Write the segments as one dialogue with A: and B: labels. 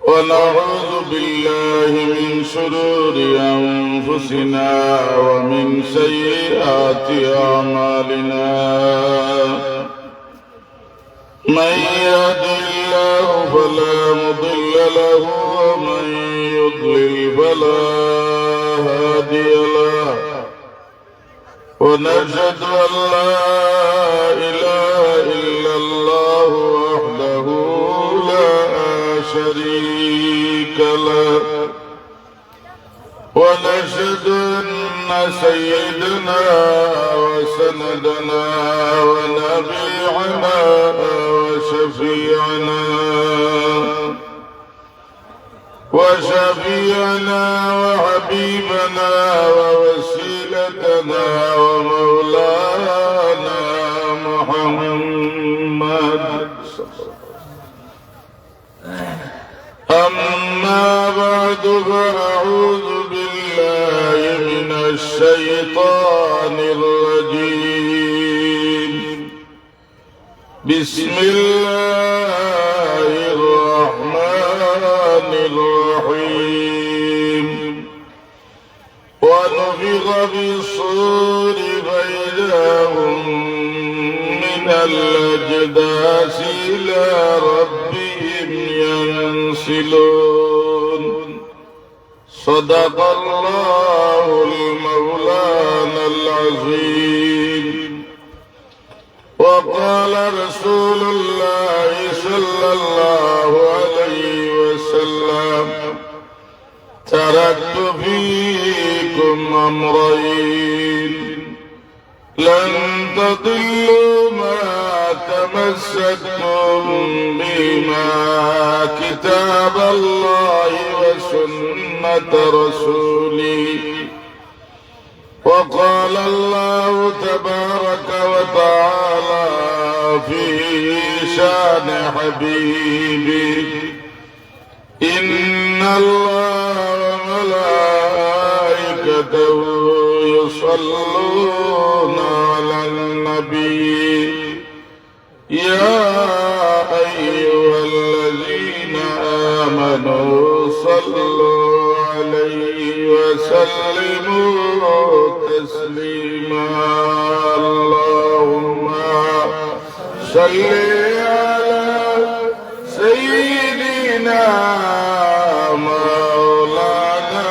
A: ونعوذ بالله من شرور أنفسنا ومن سيئات أعمالنا من يهد الله فلا مضل له ومن يضلل فلا هادي له ونشهد أن لا إله إلا الله وحده لا شريك له ونشهد أن سيدنا وسندنا ونبيعنا وشفيعنا وحبيبنا ووسيلتنا ومولانا محمد. أما بعد فأعوذ بالله من الشيطان الرجيم. بسم الله الرحمن الرحيم. ونفخ في الصور فإذا هم من الأجداث إلى ربهم ينسلون. صدق الله المولانا العظيم. وقال رسول الله صلى الله عليه وسلم: تركت فيكم أمرين لن تضلوا ما تمسكتم بهما كتاب الله وسنة رسوله. وقال الله تبارك وتعالى في شان حبيبه: إن الله وملائكته يصلون على النبي يا أيها الذين آمنوا صلوا عليه وسلموا تسليما. اللهم صل على سيدنا مولانا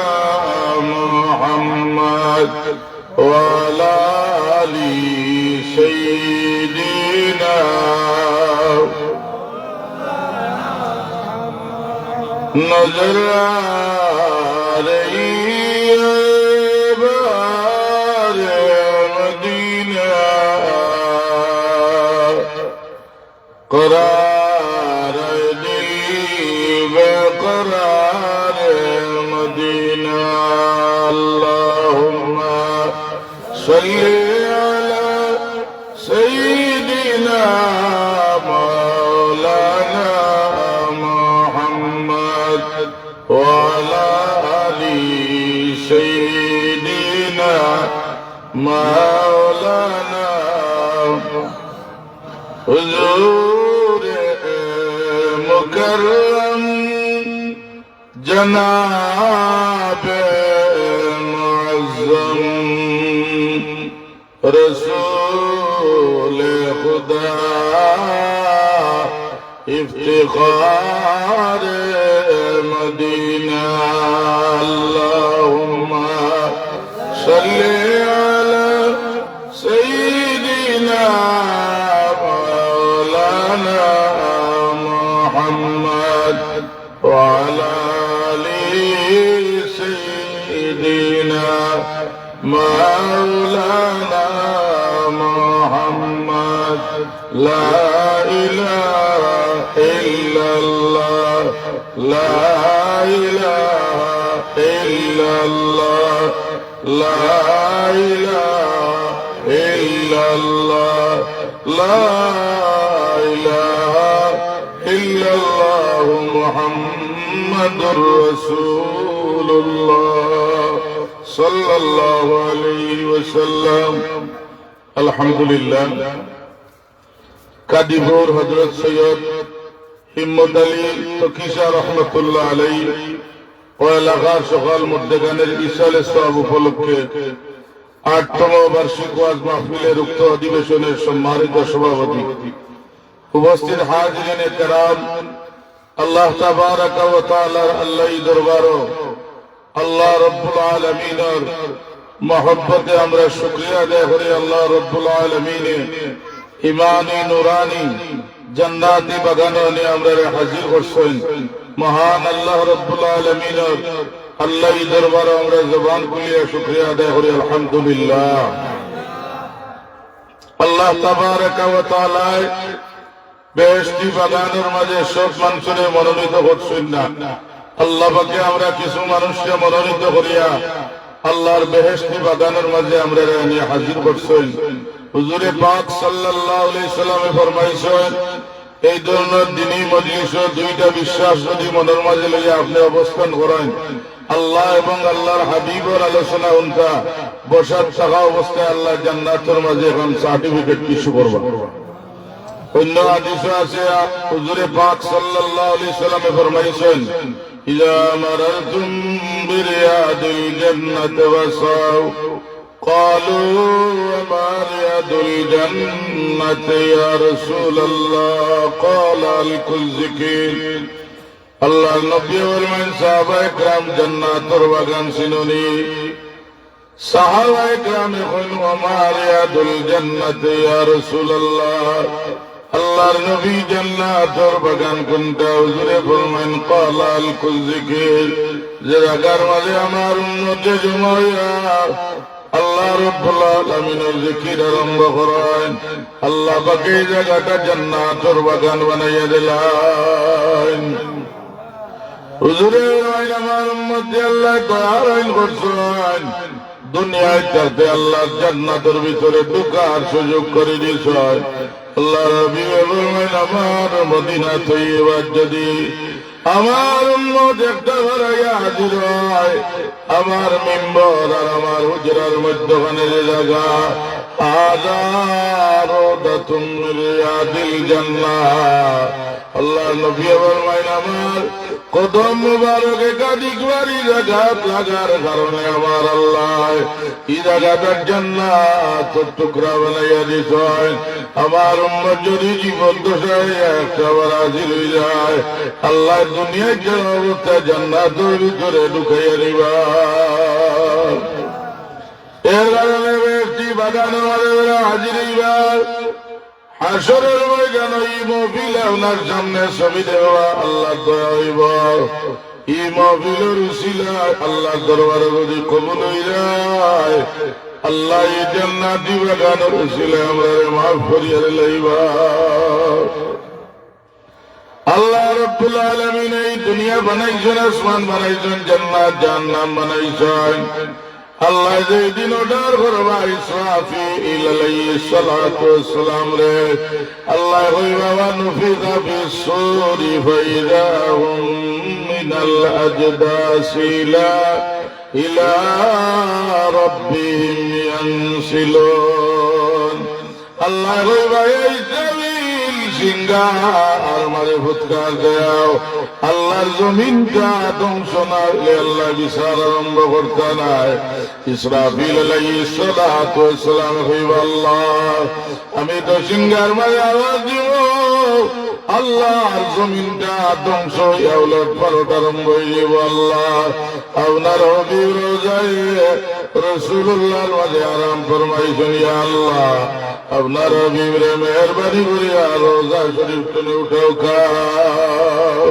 A: محمد وعلى آل سيدنا نظر عليه بار مدینہ قرار دل وقرار مدینہ. اللهم صل على سيدنا مولانا محمد وعلى آل سيدنا مولانا. حضور مکرم جناب معظم رسول خدا افتخار مدینہ. اللهم صل على سيدنا مولانا محمد وعلى آل سيدنا مولانا محمد. لا إله إلا الله لا إله إلا الله لا إله إلا الله لا إله إلا الله محمد رسول الله صلى الله عليه وسلم. الحمد لله. কাদিপুর হযরত সৈয়দ হিম্মত আলী তকিশা রহমতুল্লাহ আলাইহি ও এলাকার সকল মুদ্দেগানের ইসালে সওয়াব উপলক্ষে 8তম বার্ষিক ওয়াজ মাহফিলের উক্ত অধিবেশনের সম্মানিত সভাপতি, উপস্থিত হাজিরিনে কেরাম, আল্লাহ তাবারাকা ওয়া তাআলার আল্লাহই দরবার, আল্লাহ রব্বুল আলামিনের মহব্বতে আমরা শুকরিয়া আদায় করি। আল্লাহ রব্বুল আলামিনে ইমানি নুরানি জান্নাতি বাগানে আমরা হাজির করছেন। মহান আল্লাহ রব্বুল আলামিনের আল্লাহই দরবার আমরা জবান খুলিয়া শুকরিয়া আদায় করি আলহামদুলিল্লাহ। আল্লাহ তাবারাকা ওয়া তাআলা বেহেশতি বাগানের মাঝে সব মানুষের মনোনীত করছেন না। আল্লাহ পাকে আমরা কিছু মানুষকে মনোনীত করিয়া আল্লাহর বেহেশতি বাগানের মাঝে আমরা নিয়ে হাজির করছেন। হুজুরে পাক সাল্লাল্লাহু আলাইহি সাল্লামে ফরমাইছেন, এই ধরনের দিনই মজলিস দুইটা বিশ্বাস যদি মনের মাঝে লইয়া আপনি অবস্থান করেন, আল্লাহ এবং আল্লাহর হাবিবের আলোচনা উনকা বসার থাকা অবস্থায় আল্লাহ জান্নাতের মাঝে এখন সার্টিফিকেট ইস্যু করবা। অন্য হাদিসে আছে হুজুরে পাক সাল্লাল্লাহু আলাইহি সাল্লামে ফরমাইছেন, ইযা মারারতুম বিরিয়াদিল জান্নাতি ওয়াসাউ ক্বালু ওয়া মা রিয়াদুল জান্নাতি ইয়া রাসূলুল্লাহ ক্বালা আল যিকির। আল্লাহ নবী ফরমান, সাহাবায়ে کرام জান্নাতের বাগান চিনুনি? সাহাবায়ে کرام কইলেন, ওয়া মা রিয়াদুল জান্নাতি ইয়া রাসূলুল্লাহ, আল্লাহর নবী জান্নাতের বাগান কোনটা? হুজুরে ফরমান, ক্বালা আল যিকির, যে জায়গার মাঝে আমার উম্মতে জমা হইয়া আল্লাহ রাব্বুল আলামিনের জিকির আরম্ভ করেন, আল্লাহ পাক এই জায়গাটা জান্নাতের বাগান বানাইয়া দিলেন। হুজুরে আমার উম্মতে আল্লাহ দয়ার আইন করছেন, দুনিয়ায় থাকতে আল্লাহ জান্নাতের ভিতরে ঢোকার সুযোগ করে দিয়েছেন। আল্লাহ নবী বলেন, আমার মদিনা তৈয়বা যদি আমার উম্মত একটা ঘরাইয়া হাজির হয়, আমার মিম্বর আর আমার হুজরার মধ্যখানে যে জায়গা, হাজারো দাতুম রিয়াদিল জান্নাহ। আল্লাহ নবী বলেন, আমার কদম মুবারক একাধিক বাড়ি জায়গাত লাগার কারণে আমার আল্লাহ এই জায়গাটার জান্নাতের টুকরা বানাইয়া দিতেন। আমার উম্মত যদি জীবন দশায় একটাবার হাজির হয়ে যায়, আল্লাহ দুনিয়ায় যে অবস্থা জান্নাতের ভিতরে ঢুকাইয়া দিবা। এর কারণে ব্যক্তি বাগান হাজির হইবা, হাসরের ময়দানে এই মহফিল আপনার সামনে ছবি দেওয়া আল্লাহ দয়া হইব। এই মহফিলের উসিলায় আল্লাহ দরবারে যদি কবুল হয়ে যায়, আল্লাহ এই জান্নাতি বাগানের উসিলায় আমরা মাফ করিয়া লইবা। আল্লাহ রাব্বুল আলামিন এই দুনিয়া বানাইছেন, আসমান বানাইছেন, জান্নাত জাহান্নাম বানাইছেন। আল্লাহ যেদিন অর্ডার করবা ইসরাফিল আলাইহিস সালাতু ওয়াস সালাম রে, আল্লাহ কইবা ওয়া নুফিযা ফিস-সূরি ফাইযা হুম মিনাল আজদাসি ইলা রাব্বিহিম ইয়ানসিলুন। আল্লাহ কইবা এই জমিন সিংহার মারে ফুৎকার দেও, আল্লাহর জমিনটা ধ্বংস না হইলে আল্লাহ বিচার আরম্ভ করতে নাই। ইসরাফিল আলাইহিস সালাতু ওয়াস সালাম কইবা, আল্লাহ আমি তো সিংহার মারে আওয়াজ দিব, আল্লাহর জমিনটা ধ্বংস হইয়া উলট পালট আরম্ভ হয়ে যাব। আল্লাহ আপনার হবিব রোজায় রাসূলুল্লাহর মাঝে আরাম ফরমাইছেন, ইয়া আল্লাহ আপনার হবিবরে মেহরবানি করিয়া রোজা শরীফ তুমি উঠাও খাও।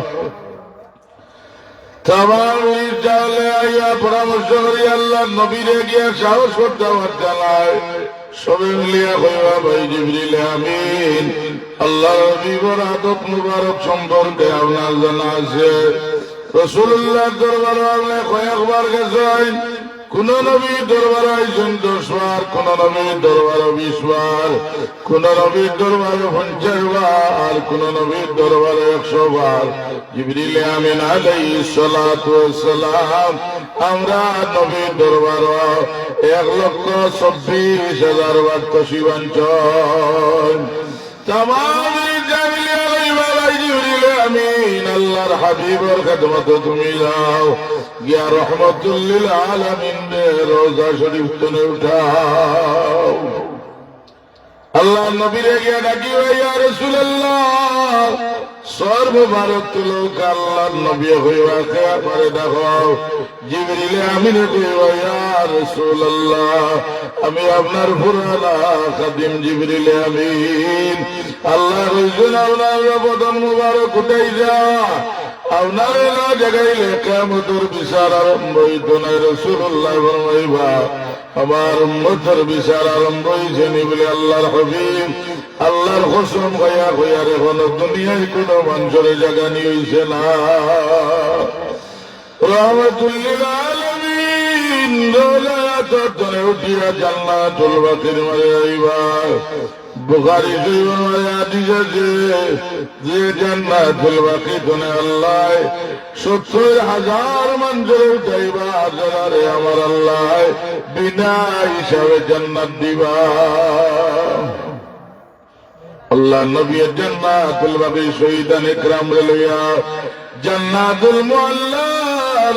A: তামাম চালে আইয়া পরামর্শ করি আল্লাহ নবীরে গিয়া সাহস করতে আমার জানায়, সবে মিলিয়া কইবা ভাই জিবরিল আমিন, আল্লাহ নবীর আদত মুবারক সম্পর্কে আপনার জানা আছে। রাসূলুল্লাহর দরবারে আপনি কয়েকবার গেছেন, কোন নবীর দরবারে আইছেন 10 বার, কোন নবীর দরবারে 20 বার, কোন নবীর দরবারে 50 বার, কোন নবীর দরবারে 100 বার। জিবরিল আমিন আলাইহিস সালাতু ওয়াস সালাম আমরা নবীর দরবারে 1,24,000 বার তশরিফ আনছেন। তামাম জামিলিয়া জিবরিল আলামিন আল্লাহর হাবিবের খেদমত তুমি যাও গিয়া রহমতুল লিল আলামিন রোজা শরীফ তুলে উঠাও আল্লাহ নবীরে গিয়া ডাকি ইয়া রাসূলুল্লাহ সর্বভারত লোক আল্লাহর নবী হইবা খেয়া করে দেখো জিবরিল আমিনে কইবা ইয়া রাসূলুল্লাহ আমি আপনার পুরানা খাদিম জিবরিল আমিন আল্লাহ কইছেন আপনার বদন মুবারক উঠাই যা আপনার না জাগাইলে কিয়ামতের বিচার আরম্ভ হইত না রাসূলুল্লাহ ফরমাইবা আমার উম্মতের বিচার আরম্ভ হয়েছে নি বলে আল্লাহর হাবিব আল্লাহর কসম খাইয়া কইয়া এখন দুনিয়ায় কোন মানুষের জায়গা নিয়েছে না রহমাতুল লিল আলামিন দৌলাত ধরে উঠিয়া জান্নাতুল বাকির মাঝে আইবা বুখারী শরীফের হাদিস আছে যে জান্নাতুল বাকি ধরে আল্লাহ 70,000 মানুষের যাইবা হাজারে আমার আল্লাহ বিনা হিসাবে জান্নাত দিবা আল্লাহ নবীর জান্নাতুল বাকি শহীদান ইকরাম রে লইয়া জান্নাতুল মুআল্লার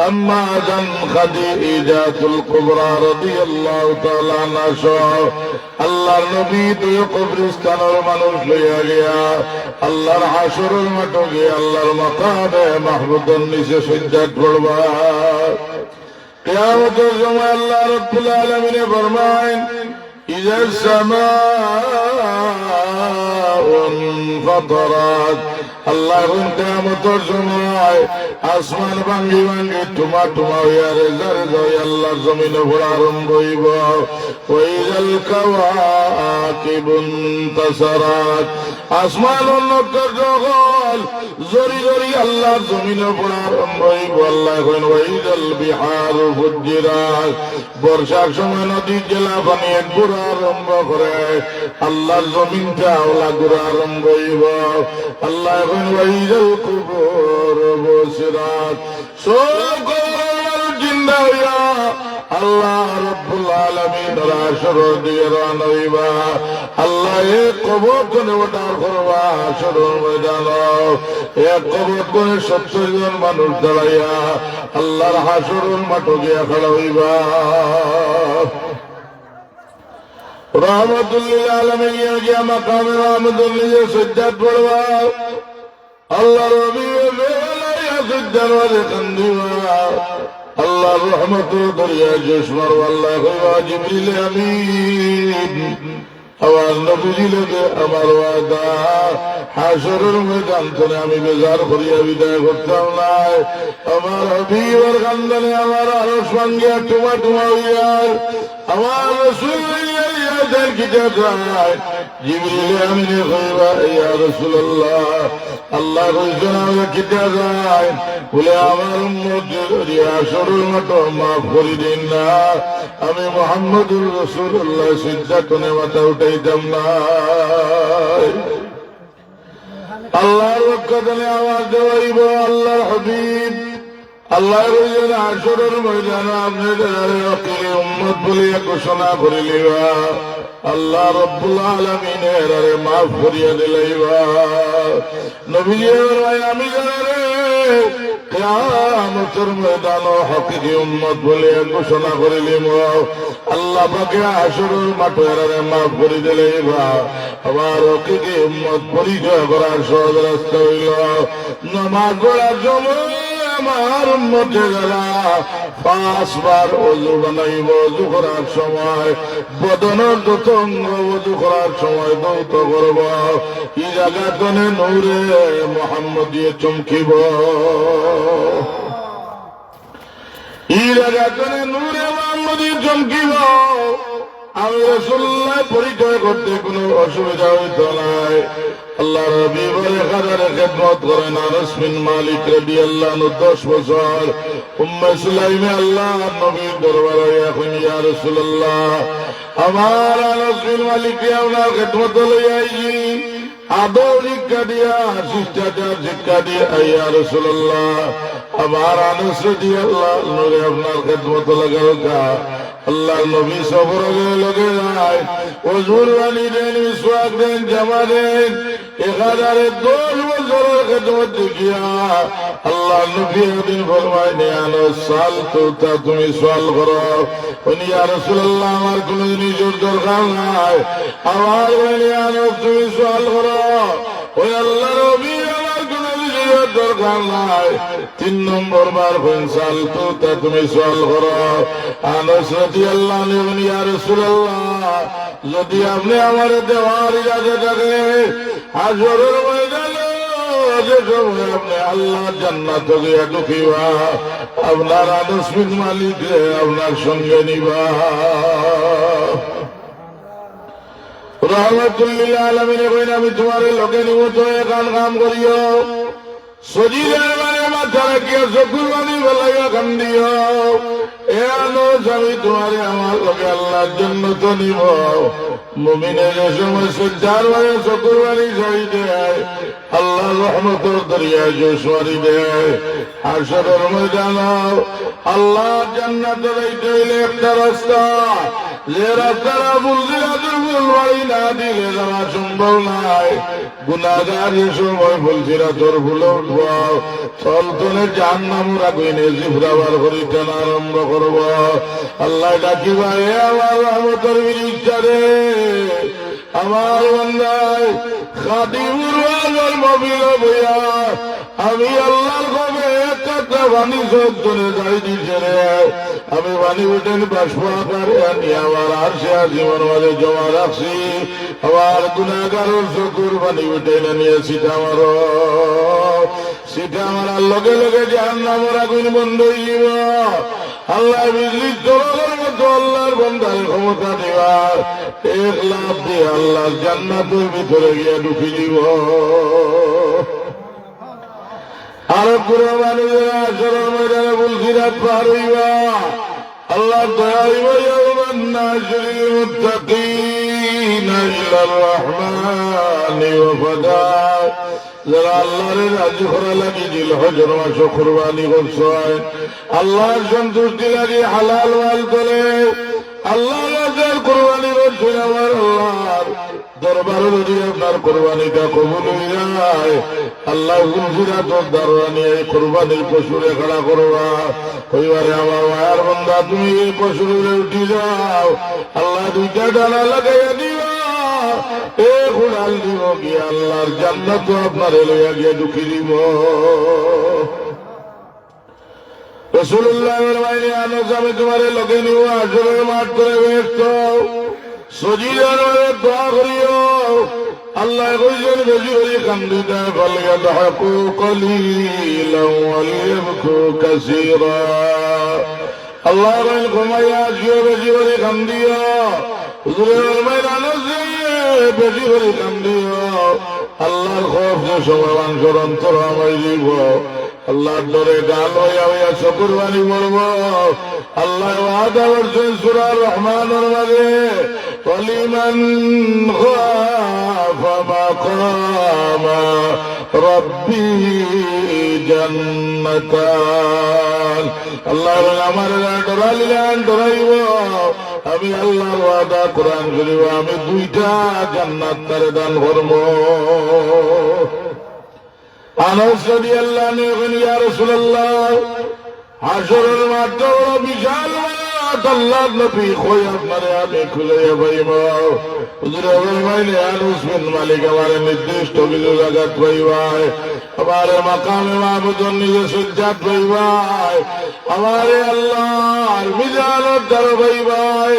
A: আম্মা জান খাদিজাতুল কুবরা রাদিয়াল্লাহু তাআলা আনহা আল্লাহর নবী দুই কবরস্থানের মানুষ লইয়া গিয়া আল্লাহর হাসরের মাঠে গিয়া আল্লাহর মাকামে মাহমুদের নিচে সিজদা করবা কিয়ামতের সময় আল্লাহ রাব্বুল আলামিন ফরমায়েন ইযা সামাউন ফাতারাত আল্লাহ কিয়ামতের সময় আসমান ভাঙ্গি ভাঙ্গি টুমা টুমা হইয়া রেজারে যায় আল্লাহর জমিনে ঘোরা আরম্ভ হইব ওয়াইজাল কাওয়াকিবুন তাসারাত আসমান নক্ষত্র যখন জরি জরি আল্লাহর জমিনে ঘোরা আরম্ভ হইব আল্লাহ কইন ওয়াইজাল বিহারু ফুজ্জিরাত বর্ষার সময় নদী জেলা পানি ঘোরা আরম্ভ করে আল্লাহর জমিনটা ওলা ঘোরা আরম্ভ হইব আল্লাহ কইন ওয়াইজাল কুবুর বুসিরাত সব কবর জিন্দা হইয়া আল্লাহ রাব্বুল আলামিন হাসর দিয়ে রওনা হইবা আল্লাহ এক কবর কোনে ওঠার করবা হাসরের ময়দান এক কবর কোনে 70 জন মানুষ দাঁড়াইয়া আল্লাহর হাসরের মাঠে গিয়া খাড়া হইবা রহমতুল লিল আলামিন গিয়া মাকামে রহমতুল লিল সিজদাত পড়বা আল্লাহ নবী বেলায়া সিজদার মাঝে কান্দিবা আল্লাহ রহমত দরিয়া জোশমার আল্লাহ কইবা জিবরিল আমিন আমার নবীজি লোকে আমার ওয়াদা হাসরের ময়দান থেকে আমি বেজার করিয়া বিদায় করতাম না আমার হাবিবের কান্দনে আমার আরশ ভাঙ্গিয়া টুমা টুমা হইয়া আমার রাসূল ইয়াদের কিটা যায় জিবরিল আমিনে কইবা ইয়া রাসূলুল্লাহ আল্লাহ কইছেন আমরা কিটা যায় বলে আমার উম্মতের হাসরের মাঠে মাফ করে দিন না আমি মুহাম্মদুর রাসূলুল্লাহ সিজদাতনে মাথা উঠাইতাম না আল্লাহর পক্ষে আওয়াজ দেওয়াইব আল্লাহর হাবিব আল্লাহ হাসরের ময়দানে আপনাদের উম্মত বলিয়া ঘোষণা করিলিবা আল্লাহ রাব্বুল আলামিনের মাফ করিয়া দিলাইবা নবীজি আমি জানারে কিয়ামতের ময়দানে হকি উম্মত বলিয়া ঘোষণা করিলিম আল্লাহ পাকে হাসরের মাঠে মাফ করে দিলাইবা আবার হকি উম্মত পরিচয় করার সহজ রাস্তা হইল নামাজ পড়ার সময় আমার উম্মতে যারা 5 বার ওযু বানাইব ওযু করার সময় বদনের যত অঙ্গ ওযু করার সময় দৌত করব এই জায়গাতনে নূরে মুহাম্মদিয়ে চমকিব এই জায়গাতনে নূরে মুহাম্মদিয়ে চমকিব আমি রাসূলুল্লাহ পরিচয় করতে কোনো অসুবিধা হইত নাই আল্লাহ নবী বলে হাজারে খেদমত করেন আনাস বিন মালিক রাদিয়াল্লাহু আনহু 10 বছর উম্মে সুলাইমে আল্লাহ নবীর দরবারে এখন ইয়া রাসূলুল্লাহ আমার আনাস বিন মালিক আপনার খেদমত লইয়া আইছি আদর শিক্ষা দিয়া শিষ্টাচার শিক্ষা দিয়া ইয়া রাসূলুল্লাহ আমার আনাস রাদিয়াল্লাহু আনহু আপনার খেদমত লাগাও আল্লাহ নবী সফর লগে যায় ওজুর বাণী দেন মিসওয়াক দেন জামা দেন 1010 বছরের খেদমত দেখিয়া আল্লাহ নবী একদিন ফরমায় নিয়ানো সাল তো তা তুমি সওয়াল করো উনি ইয়া রাসূলুল্লাহ আমার কোন জিনিসের দরকার নাই আমার নিয়ানো তুমি সওয়াল করো ওই আল্লাহ নবী আমার কোন জিনিসের দরকার নাই 3 নম্বর বার ফেনসাল তো তা তুমি সওয়াল করো আনাস রাদিয়াল্লাহু আনহু ইয়া রাসূলুল্লাহ যদি আপনি আমার দেওয়ার ইজাজত থাকে হাশরের ময়দানে যে সময় আপনি আল্লাহ জান্নাত গিয়া ঢুকিবা আপনার আদর্শিক মালিক আপনার সঙ্গে নিবা রহমতুল্লিল আলমিনে কইন আমি তোমার লোকে নিব তো এখান কাম করিও শরীরের মানে মাথা রাখিয়া চকুর বাণী বেলাইয়া কান্দিও এনো আমি তোমারে আমার লোকে আল্লাহর জন্য তো নিব মুমিনের যে সময় সজ্জার মানে চকুর বাণী ছাড়ি দেয় আল্লাহ রহমতের দরিয়ায় জোশ মারি দেয় হাশরের ময়দান আল্লাহ জান্নাতের এইটা হইলে একটা রাস্তা যে রাস্তারা বুলজিরাতের ফুল বাড়ি না দিলে যাওয়া সম্ভব নাই গুনাহগার যে সময় বুলজিরাতের ফুলে উঠব চলতনে জাহান্নামরা কইনে জিভরাবার করি টানা আরম্ভ করব আল্লাহ ডাকিবা এ আমার রহমতের বিরিচারে আমার বান্দায় খাদিমুর ওয়াজের মবিল বইয়া আমি আল্লাহর কবে একটা বাণী সত্তরে যাই দিছে রে আমি বাণী উঠেন বাষ্পাকার নিয়ে আমার আর সে জীবন মাঝে জমা রাখছি আমার গুণাগারের চকুর বাণী উঠে নিয়ে সেটা আমার লগে লগে জাহান্নামের আগুন বন্ধ হয়ে যাব আল্লাহ বিজলির জলের মতো আল্লাহর বন্ধার ক্ষমতা দেওয়ার 1 লাখ দিয়ে আল্লাহ জান্নাতের ভিতরে গিয়ে ঢুকি দিব আরো পুরো মানুষেরা আসরের ময়দানে বুলসিরাত পার হইবা আল্লাহ দয়া হইবা নাসরিল মুত্তাকিনা ইলার রহমানি ওয়া ফাদা যারা আল্লাহর রাজি করা লাগি দিল হজর মাস কুরবানি করছে আল্লাহর সন্তুষ্টি লাগি হালাল মাল করে আল্লাহর রাজার কুরবানি করছে আমার আল্লাহর দরবারে যদি আপনার কোরবানিটা কবুল হয়ে যায় আল্লাহ গুলজিরাতের দরবার নিয়ে কোরবানির পশুরে খাড়া করবা ওইবারে আমার মায়ের বন্ধা তুমি এই পশুরে উঠি যাও আল্লাহ 2টা ডানা লাগাইয়া দিবা এ ঘোড়াল দিব গিয়ে আল্লাহর জান্নাত আপনার লইয়া গিয়ে ঢুকি দিব রাসূলুল্লাহর বাইরে আনাস আমি তোমার লোকে নিব আসরের মাঠ করে ব্যস্ত সজিদার দোয়া করিও আল্লাহ কইছেন বেশি বেশি কান্দিতে ফালিয়াদহাকু কলিলান ওয়ালিয়াবকু কাসীরা আল্লাহ রাইল ঘুমাইয়া আসিও বেশি বেশি কান্দিও হুজুরের ময়দানে বেশি বেশি কান্দিও আল্লাহর খৌফ যে সময় মানুষের অন্তর আমায় দিব আল্লাহর ডরে গাল হইয়া হইয়া চকুর বাণী মরব আল্লাহ ওয়াদা করছেন সূরা রহমানের মাঝে ওয়ালিমান খাফা মাকামা রাব্বি জান্নাতান আল্লাহ আমার ডরাইলেন ডরাইব আমি আল্লাহর ওয়াদা কোরআন শরীফ আমি 2টা জান্নাত তারে দান করব আনাস রাদিয়াল্লাহু আনহু ইয়া রাসূলুল্লাহ হাশরের মাঠ বড় বিশাল মাঠ আল্লাহর নবী কই আপনারে আমি খুলে পাইবো হুজুর বলবাইলে আনাস বিন মালিক আমার নির্দিষ্ট কিছু জায়গা পাইবাই আমারে মাকামে মাবুদুন নিজে সজ্জাত পাইবাই আমারে আল্লাহর মিজানের দর পাইবাই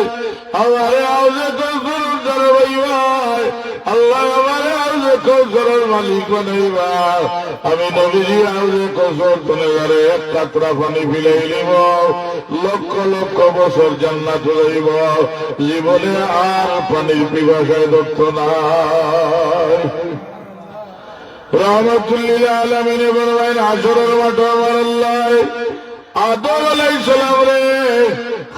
A: আমারে আওজে কৌসর দর পাইবাই আল্লাহ আমারে আওজে কৌসরের মালিক বানাইবা আমি নবীজি আওজে কৌসর গুনেগারে 1 কাতরা পানি ফিলাই নিব লক্ষ লক্ষ বছর জান্নাত যাইব জীবনে আর পানির পিপাসায় ধরত নাই রহমতুল্লিল আলামিনে বলবেন হাশরের মাঠে আমার আল্লাহ আদম আলাইহিস সালাম রে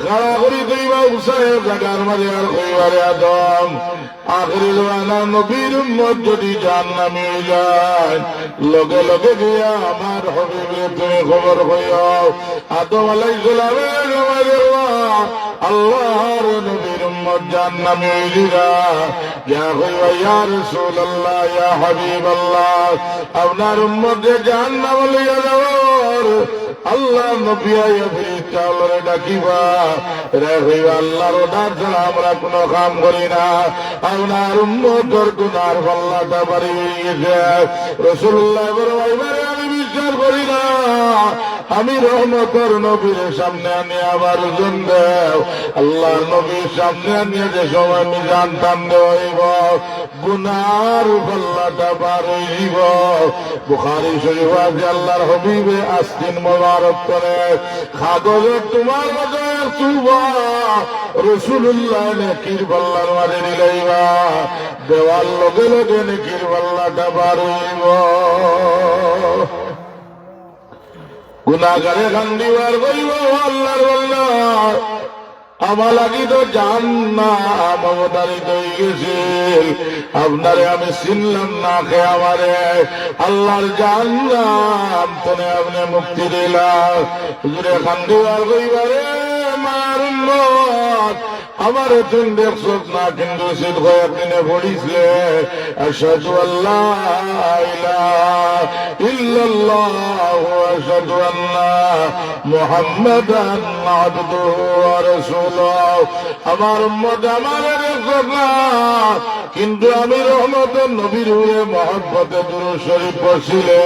A: খাড়া করি কইবা উসায় জাগার মাঝে আর কইবারে আদম আখিরি জামানা নবীর উম্মত যদি জাহান্নামে হয়ে যায় লগে লগে গিয়া আমার হাবিবে তুমি খবর কইও আদম আলাইহিস সালামের জমারে আল্লাহর নবীর উম্মত জাহান্নামে হয়ে যায় ইয়া কইবা ইয়া রাসূলুল্লাহ ইয়া হাবিবাল্লাহ আপনার উম্মত যে জাহান্নামে লইয়া যাওয়ার আল্লাহ নবী আয়া ফেরেশতা আল্লাহরে ডাকিবা রে হইবা আল্লাহর ডাক ছাড়া আমরা কোনো কাম করি না আপনার উম্মতের গুনার পাল্লাটা বাড়ি গেছে রাসূলুল্লাহ বলবারে আমি বিশ্বাস করি না আমি রহমতের নবীর সামনে আনি আবার ওজন দেও আল্লাহর নবীর সামনে আনিয়ে যে সময় আমি জানতাম দেব গুনার পাল্লাটা বার হইব বুখারী শরীফ আছে আল্লাহর হাবিবে আস্তিন মোবারক করে কাগজে তোমার কাছে তুবা রাসূলুল্লাহ নেকির পাল্লার মাঝে নিলাইবা দেওয়ার লগে লগে নেকির পাল্লাটা বার হইব গুনাহগারে কান্দিবার কইব আল্লাহর বল্লা আমার লাগি তো জাহান্নাম অবতারিত হয়ে গেছে আপনারে আমি চিনলাম না খে আমারে আল্লাহর জাহান্নাম তনে আপনি মুক্তি দিলাম হুজুরে কান্দিবার কইবারে মার উম্মত আমার তুমি দেখছ না কিন্তু শীত কয়েকদিনে পড়িছে আশহাদু আল্লাহ ইলাহা ইল্লাল্লাহ ওয়া আশহাদু আন্না মুহাম্মাদান আবদুহু ওয়া রাসূলুহু আমার উম্মত আমারে দেখছ না কিন্তু আমি রহমতের নবীর হয়ে মহব্বতে দুরূদ শরীফ পড়ছিলে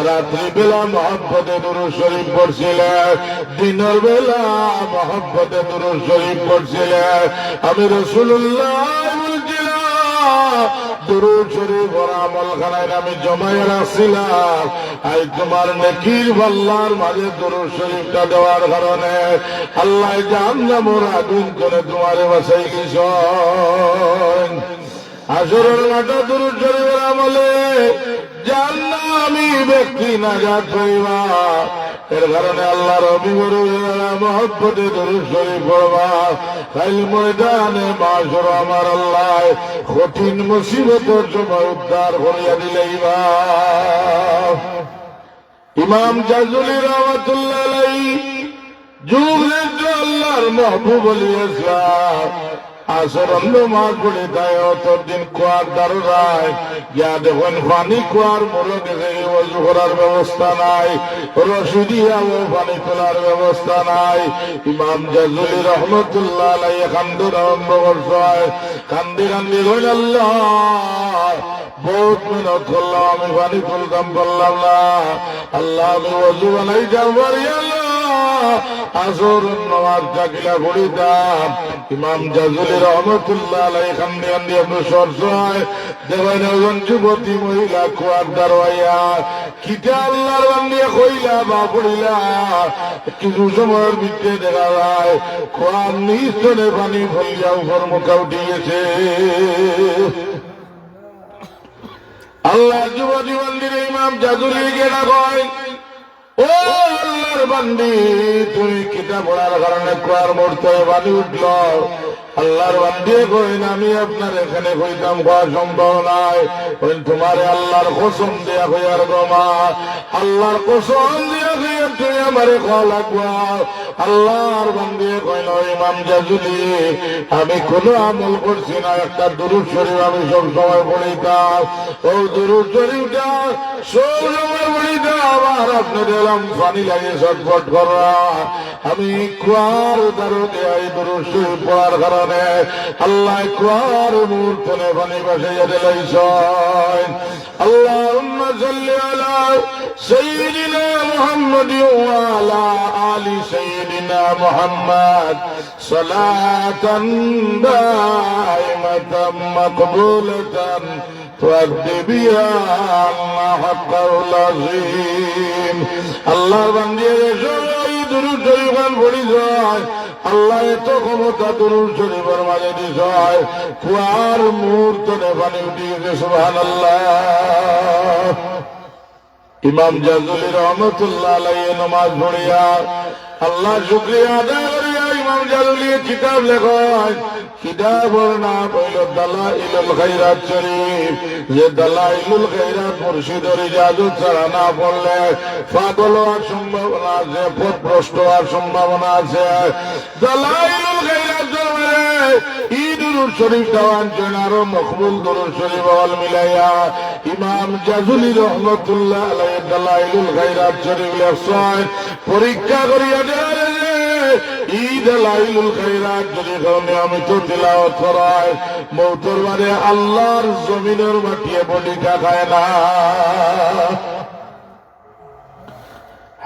A: রাত্রি বেলা মহব্বতে দুরূদ শরীফ পড়ছিলে দিনের বেলা মহব্বতে দুরূদ শরীফ পড়ছিলে আমি রাসূলুল্লাহ বলছিলাম দুরূদ শরীফ ওর আমলখানায় আমি জমায়ে রাখছিলাম আজ তোমার নেকির পাল্লার মাঝে দুরূদ শরীফটা দেওয়ার কারণে আল্লাহ জাহান্নামের আগুন করে তোমারে বাঁচাই গেছেন আসরের মাঠে দুরূদ শরীফের আমলে জাহান্নামী ব্যক্তি নাজাত পাইবা এর কারণে আল্লাহর অভিভাবকেরা মহব্বতে দুরূদ শরীফ পড়বা কাল ময়দানে মাশর আমার আল্লাহ কঠিন মুসিবতের সময় উদ্ধার করিয়া দিলেইবা ইমাম জাযুলি রাহমাতুল্লাহ আলাইহি যুগের আল্লাহর মাহবুব বলিয়েছে আসরন্দ মাছ পড়ে তাই অতর দিন কুয়ার দারুরায় যা দেখুন পানি কুয়ার মরে গেছে ওযু করার ব্যবস্থা নাই রশিদিয়া ও পানি তোলার ব্যবস্থা নাই ইমাম জাযুলি রাহমাতুল্লাহ আলাইহি কান্দে আরম্ভ করছে কান্দি কান্দি কইল আল্লাহ বহুত মেহনত করলাম আমি পানি তুলতাম পারলাম না আল্লাহ আমি ওযু বানাইতাম পারি আল্লাহ আসর নামাজ জাগিলা পড়িতাম ইমাম জাযুলি রাহমাতুল্লাহ আলাইহি কান্দে কান্দে অগ্রসর হয় দেখেন একজন যুবতী মহিলা কুয়ার দাঁড়াইয়া কিতা আল্লাহর বান্দিয়া কইলা বা পড়িলা কিছু সময়ের ভিতরে দেখা যায় কুয়ার নিস্তনে পানি ফলিয়া উপর মুখা উঠে গেছে আল্লাহ যুবতী মন্দিরে ইমাম জাযুলি গেলা কয় ও আল্লাহর বান্দি তুমি কিতাব পড়ার কারণে কুয়ার মরতে পানি উঠল আল্লাহর বান্দি কইন আমি আপনার এখানে কইতাম খাওয়া সম্ভব নাই কইন তোমারে আল্লাহর কসম দিয়া কইয়ার গমা আল্লাহর কসম দিয়া কইয়া তুই আমারে খাওয়া লাগবা আল্লাহর বান্দি কইন ইমাম জাযুলি আমি কোনো আমল করছি না একটা দুরূদ শরীফ আমি সব সময় পড়িতাম ও দুরূদ শরীফটা সব সময় পড়িতাম আবার আপনি দিলাম পানি লাগে ছটফট করা আমি কুয়ার দারুতে এই দুরূদ শরীফ পড়ার কারণে আল্লাহ কুয়ার মুহূর্তে পানি বাসাইয়া দিলাইছেন আল্লাহুম্মা সাল্লি আলা সাইয়্যিদিনা মুহাম্মাদ ওয়া আলা আলি সাইয়্যিদিনা মুহাম্মাদ সালাতান দাইমাতান মাকবুলাতান তুআদ্দি বিহা হাক্কাল আযীম আল্লাহর বান্দিরা সবাই দুরূদ শরীফ পড়ি যায় আল্লাহ এত ক্ষমতা দুরূদ শরীফের মাঝে দিছে কুয়ার মুহূর্তে পানি উঠে গেছে সুবহানাল্লাহ ইমাম জাজুলি রহমতুল্লাহ আলাইহি নামাজ পড়িয়া আল্লাহ শুকরিয়া আদায় করিয়া ইমাম জাজুলি কিতাব লেখেন। কিতাবর নাম হইল দালাইলুল খায়রাত শরীফ। যে দালাইলুল খায়রাত মুর্শিদের ইজাজত ছাড়া না পড়লে পাগল হওয়ার সম্ভাবনা আছে, পথভ্রষ্ট হওয়ার সম্ভাবনা আছে। দালাইলুল খায়রাত দুরূদ শরীফ দেওয়ান আরো মকবুল দুরূদ শরীফ হল মিলাইয়া ইমাম জাজুলি রহমতুল্লাহ আলাইহি দালাইলুল খায়রাত শরীফ লেখছেন। পরীক্ষা করিয়া ঈদ লাইলুল খায়রাত যদি নিয়মিত তিলাওয়াত করায় মৌতের বারে আল্লাহর জমিনের মাটিয়ে বলি খায় না।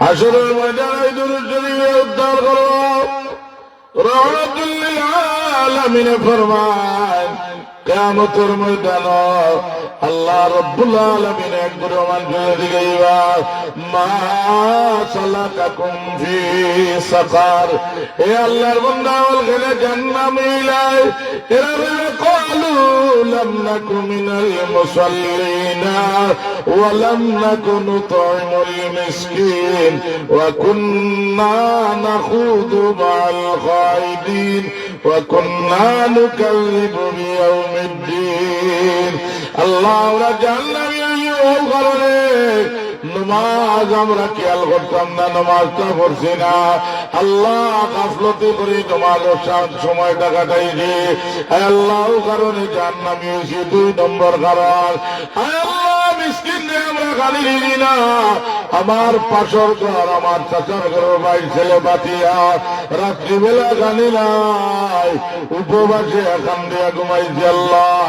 A: হাসরের ময়দানে দুরূদ শরীফে উদ্ধার করো। রহমাতুল লিল আলামিন ফরমায় কিয়ামতের ময়দানে আল্লাহ রাব্বুল আলামিন একবার মানুষের দিকে মা সালাকাকুম ফি সাকার, এ আল্লাহর বান্দা ওখানে জান্নাত মিলায়। এরা ক্বালু লাম নাকু মিনাল মুসাল্লিনা ওয়া লাম নাকু নুতঈমুল মিসকিন ওয়া কুন্না নাখুদু মা'আল খাইদিন ওয়া কুন্না নুকাল্লিবু বিয়াউমিদ্দিন। আল্লাহ আমরা জান্নাতি হওয়ার কারণে নামাজ আমরা খেয়াল করতাম না, নামাজটা পড়ছি না। আল্লাহ গাফলতি করে নামাজের সময়টা কাটাইছি। আল্লাহ কারণে জান্নাতি হয়েছি। 2 নম্বর কারণ আল্লাহ মিসকিনকে আমরা গালি দিই না। আমার পাশর ঘর, আমার চাচার ঘর, ভাই ছেলে বাতিয়া রাত্রিবেলা গানি নাই, উপবাসে এখান দিয়ে ঘুমাইছি। আল্লাহ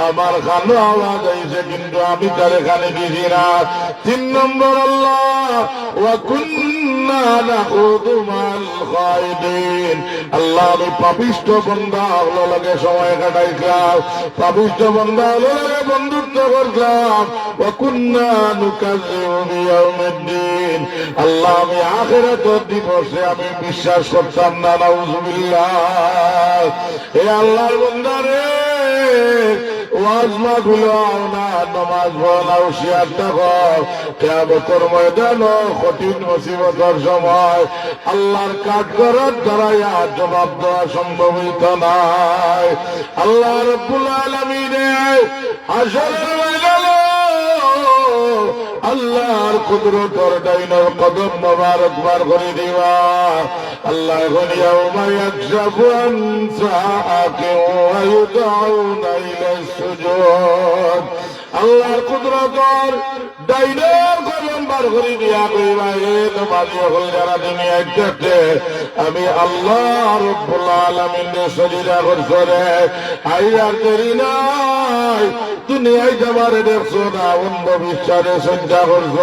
A: আমার খানো আওয়াজ হয়েছে কিন্তু আমি তার এখানে দিছি না। 3 নম্বর আল্লাহ ওয়া কুন্না নাখুদু মা'আল খাইদিন, আল্লাহ আমি পাপিষ্ঠ বান্দা হলো লাগে সময় কাটাইছিলাম, পাপিষ্ঠ বান্দা হলো লাগে বন্ধুত্ব করলাম। ওয়া কুন্না নুকাযযিবু বিয়াউমিদ্দিন, আল্লাহ আমি আখিরাতের দিবসে আমি বিশ্বাস করতাম না। নাউযুবিল্লাহ। এ আল্লাহর বান্দা রে, ওয়াজ মাহফিল না, নামাজ পড়া, হুঁশিয়ার থাকো। কিয়ামতের ময়দানে কঠিন মুসিবতের সময় আল্লাহর কাঠগড়ার দাঁড়াইয়া জবাব দেওয়া সম্ভবিত নাই। আল্লাহ রাব্বুল আলামিন হাশরের ময়দানে আল্লাহর কুদরতের ডাইনের কদম মোবারক বার করে দিবা। আল্লাহ এখন ইয়াউমা ইয়াকশাফু আন সাআকিন ওয়া ইউদআউনা ইলা সুজুদ, আল্লাহর কুদরতের ডাইনের কদম বার করে দিয়া কইবা, হে নামাজি হল যারা দুনিয়ায় থাকতে আমি আল্লাহ রাব্বুল আলামিনের সজিদা করছরে, আইয়ার দেরি নাই। দুনিয়ায় যাবারে দেখছো না, অন্ধ বিশ্বাসে চিন্তা করছ,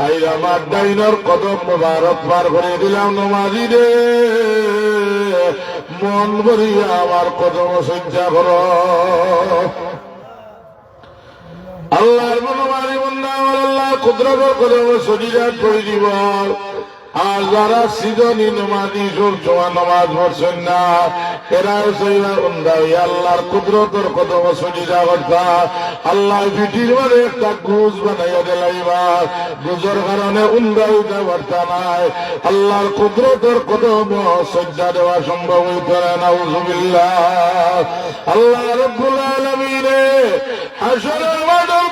A: আই আমার ডাইনের কদম মোবারক বার করে দিলাম। নমাজি রে, মন ভরিয়া আমার কদম চিন্তা কর। আল্লাহর মনোমারি বন্ধা আমার আল্লাহ কুদরতের কদম সজিদাত করে দিব। আর যারা সিজনি নমাজি সবসময় নামাজ পড়ছেন না, এরাও সেইবা বন্ধাই আল্লাহর কুদরতের কদম সজিদা করতা। আল্লাহ পিঠির মানে একটা গুজ বানাইয়া দিলাইবা, গুজের কারণে উন্দাইতে পারতা নাই। আল্লাহর কুদরতের কদম সজ্জা দেওয়া সম্ভব হইতে না। নাউযুবিল্লাহ। আল্লাহ রাব্বুল আলামিন হাশরের ময়দান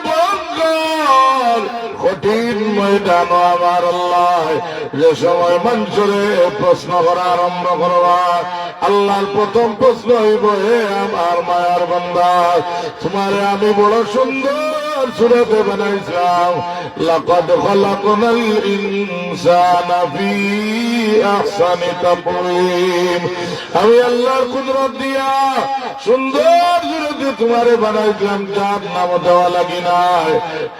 A: কঠিন ময়দান আমার আল্লাহ, যে সময় মানুষরে প্রশ্ন করা আরম্ভ করবা, আল্লাহর প্রথম প্রশ্ন হইব, হে আমার মায়ার বান্দা, তোমারে আমি বড় সুন্দর সূরাতে বানাইছিলাম। লাকাদ খালাকনাল ইনসানা ফি আহসানি তাকওয়িম, আমি আল্লাহর কুদরত দিয়া সুন্দর সূরাতে তোমারে বানাইছিলাম, যার নাম দেওয়া লাগি নাই।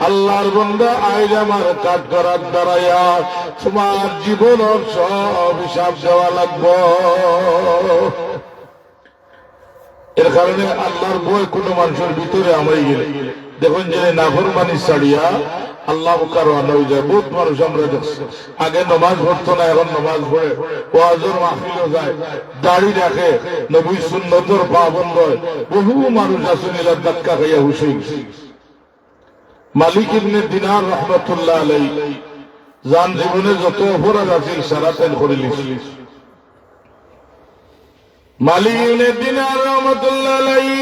A: আল্লাহর বান্দা আইজ আমার কাজ করার দ্বারাইয়া তোমার জীবনের সব হিসাব দেওয়া লাগবো। এর কারণে আল্লাহর ভয় কোনো মানুষের ভিতরে আমরাই গেলে দেখুন যে নাফরমানি ছাড়িয়া আল্লাহ কারওয়ানা হয়ে যায়। বহুত মানুষ আমরা দেখছি আগে নমাজ পড়তো না, এখন নমাজ পড়ে, ওয়াজের মাহফিলও যায়, দাড়ি রাখে, নবী সুন্নতের পাবন্দ হয়। বহু মানুষ আছে নিলার ধাক্কা খাইয়া হুশে গেছে। মালিক ইবনে দিনার রহমতুল্লাহ আলাইহি জান জীবনে যত অপরাধ আছিল সারা তেল করে লিখিস। মালিক ইবনে দিনার রহমতুল্লাহ আলাইহি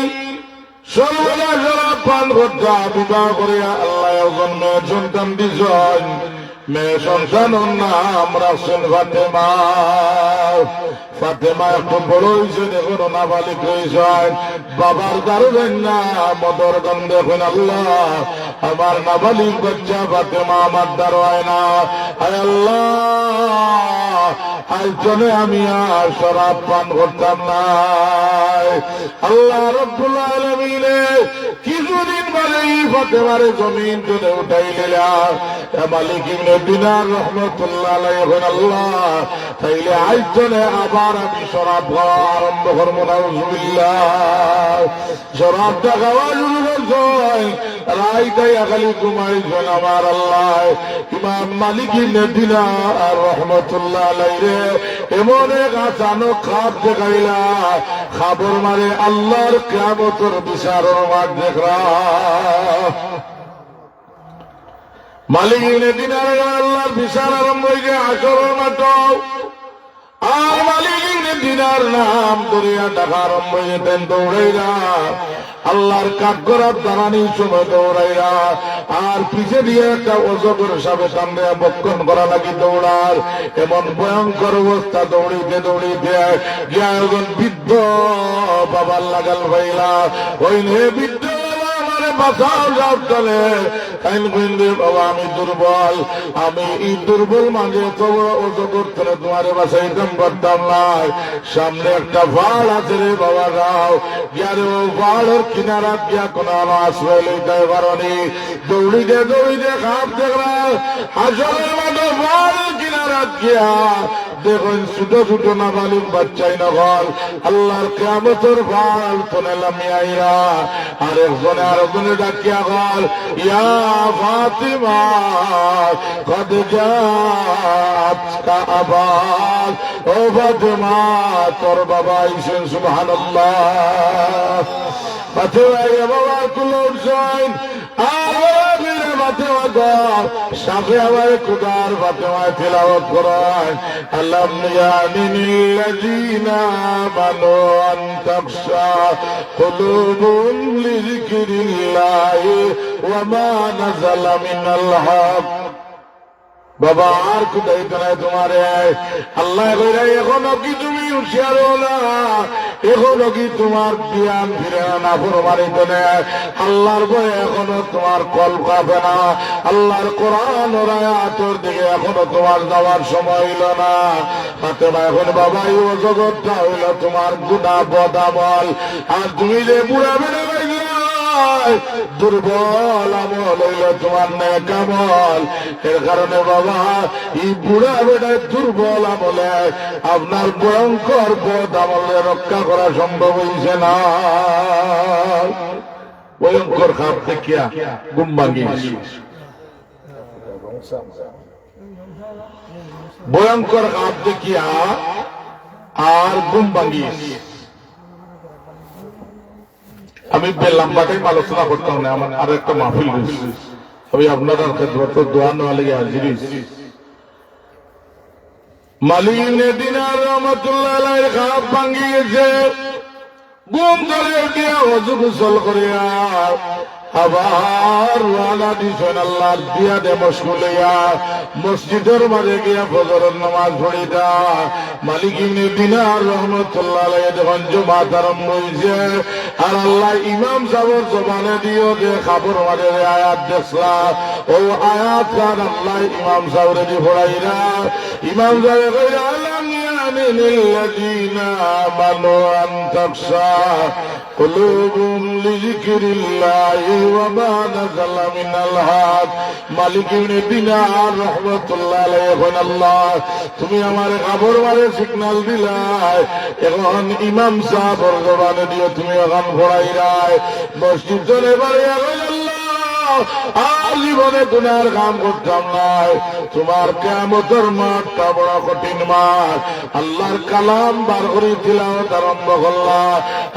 A: সর্বদা শরাব পান করতা, বিবাহ করিয়া আল্লাহ মেয়ে সন্তান দিছেন। মেয়ে সন্তানের নাম রাসূল ফাতেমা। ফাতেমা একটু বড় হয়েছে, দেখুন নাবালিক হয়েছেন। বাবার কারণের না মদর গান দেখুন, আল্লাহ আমার নাবালিক বাচ্চা ফাতেমা আমার দ্বার হয় না। আয় আল্লাহ, আইজনে আমি আর শরাব পান করতাম না। আল্লাহ রাব্বুল আলামিন কিছুদিন পরে ফাতেমারে জমিন তুলে উঠাইলেন। মালিক ইবনে দিনার রহমতুল্লাহ আলাইহি বলেন, আল্লাহ তাইলে আইজনে আবার আমি শরাব খাওয়া আরম্ভ করব। নাউযুবিল্লাহ, শরাবটা খাওয়া শুরু করছেন, রাইতাই খালি ঘুমাইছেন আমার আল্লাহ। ইমাম মালিক ইবনে দিনার রহমতুল্লাহ আলাইহি এমন এক আচানক খাপ দেখাইলা, খাবর মারে আল্লাহর কিয়ামতের বিচারের মাঠ দেখরা। মালিক ইবনে দিনার আল্লাহর বিচার আরম্ভ হয়ে হাসরের মাঠ। আর মালিক ইবনে দিনার নাম ধরিয়া ডাকা আরম্ভ হইতেন দৌড়াইরা, আল্লাহর কাঠগড়ার দাঁড়ানির সময় দৌড়াইরা। আর পিছে দিয়ে একটা অজগর সাপে সামনে বক্ষণ করা লাগি দৌড়ার। এমন ভয়ঙ্কর অবস্থা, দৌড়িতে দৌড়িতে গিয়া একজন বৃদ্ধ বাবার লাগাল ভাইলা। ওই নে বৃদ্ধ বাঁচাও যাও চলে। বাবা আমি দুর্বল, আমি এই দুর্বল মাঝে তো অজগর করে তোমার বাসাইতাম পারতাম না। সামনে একটা পাহাড় আছে রে বাবা, যাও গিয়ারে ও পাহাড়ের কিনারা গিয়া কোন আশ্রয় লইতে পারি। দৌড়িতে দৌড়িতে খাপ দেখলা হাসরের মাঠে পাহাড়ের কিনারা গিয়া দেখুন ছোট ছোট নাবালিক বাচ্চাই নগল আল্লাহর কিয়ামতের পাহাড় তোনে লামিয়াইরা। আর একজনে আরেকজনে ডাকিয়া গল, ইয়া ফাতিমা কদ জাআতকা আবাক। ও ফাতিমা, তোর বাবা আইছেন। সুবহানাল্লাহ। ফাতিমা বাবা তুলে উঠছেন। আর ফাতিমা গল সাথে আবার খুদার ফাতিমা তিলাওয়াত করেন, আলাম ইয়ানিল্লাযীনা আমানু আন তাখশা কুলুবুহুম লিযিকরিল্লাহি ওয়া মা নাযালা মিনাল হক। বাবা আর কোথায় নাই তোমারে আল্লাহ কইরা, এখনো কি তুমি হুঁশিয়ার না? এখনো কি তোমার জ্ঞান ফিরে না? ফরমানিত না আল্লাহর ভয়ে এখনো তোমার কল কাঁপে না? আল্লাহর কোরআন ওর আয়াতের দিকে এখনো তোমার যাওয়ার সময় হইল না? ফাতেমা এখন বাবা এই জগৎটা হইল তোমার গুনাহ বদামল। আর তুমি যে বুড়া বেড়ে দুর্বল আমল হইল তোমার নেক আমল। এর কারণে বাবা এই বুড়া বেড়ায় দুর্বল আমলে আপনার ভয়ঙ্কর বদ আমলে রক্ষা করা সম্ভব হইছে না। ভয়ঙ্কর খাপ দেখিয়া ঘুম ভাঙি, ভয়ঙ্কর খাপ দেখিয়া আর ঘুম ভাঙি। আমি লম্বা টাইম আলোচনা করতাম না, আমার আর একটা মাহফিল হয়েছে। আমি আপনারা দোয়া নেওয়া লেগে হাজির হয়েছি। মালিক ইবনে দিনার রহমতুল্লাহ আলাইহি খাপ ভাঙি গেছে। ঘুম ধরে গিয়া ওযু গোসল করিয়া আবার রওনা দিছেন আল্লাহ দিয়া দে মশগুলিয়া মসজিদের মাঝে গিয়া ফজরের নামাজ পড়িতা। মালিক ইবনে দিনার রহমতুল্লাহ আলাইহি যখন জুমাত আরম্ভ হইছে, আর আল্লাহ ইমাম সাহেবের জবানে দিও যে খাবর মাঝে আয়াত দেখলা, ও আয়াত কান আল্লাহ ইমাম সাহেবের দি পড়াইরা। ইমাম সাহেব কইরা, আলাম ইয়ানিল্লাযীনা আমানু আন তাখশা কুলুবুহুম লিযিকরিল্লাহি ওয়া মা নাযালা মিনাল হক। মালিক ইবনে দিনার রহমতুল্লাহ আলাইহি বলেন, আল্লাহ তুমি আমার খবর মারে সিগন্যাল দিলাই, এখন ইমাম সাহেবের জবানে দিও তুমি এখন পড়াইরাই। মসজিদ চলে বাড়ি আল্লাহ আর জীবনে গুনার কাম করতাম নাই। তোমার কিয়ামতের মাঠটা বড় কঠিন মাঠ। আল্লাহর কালাম বার করে তিলাওয়াত আরম্ভ করলা।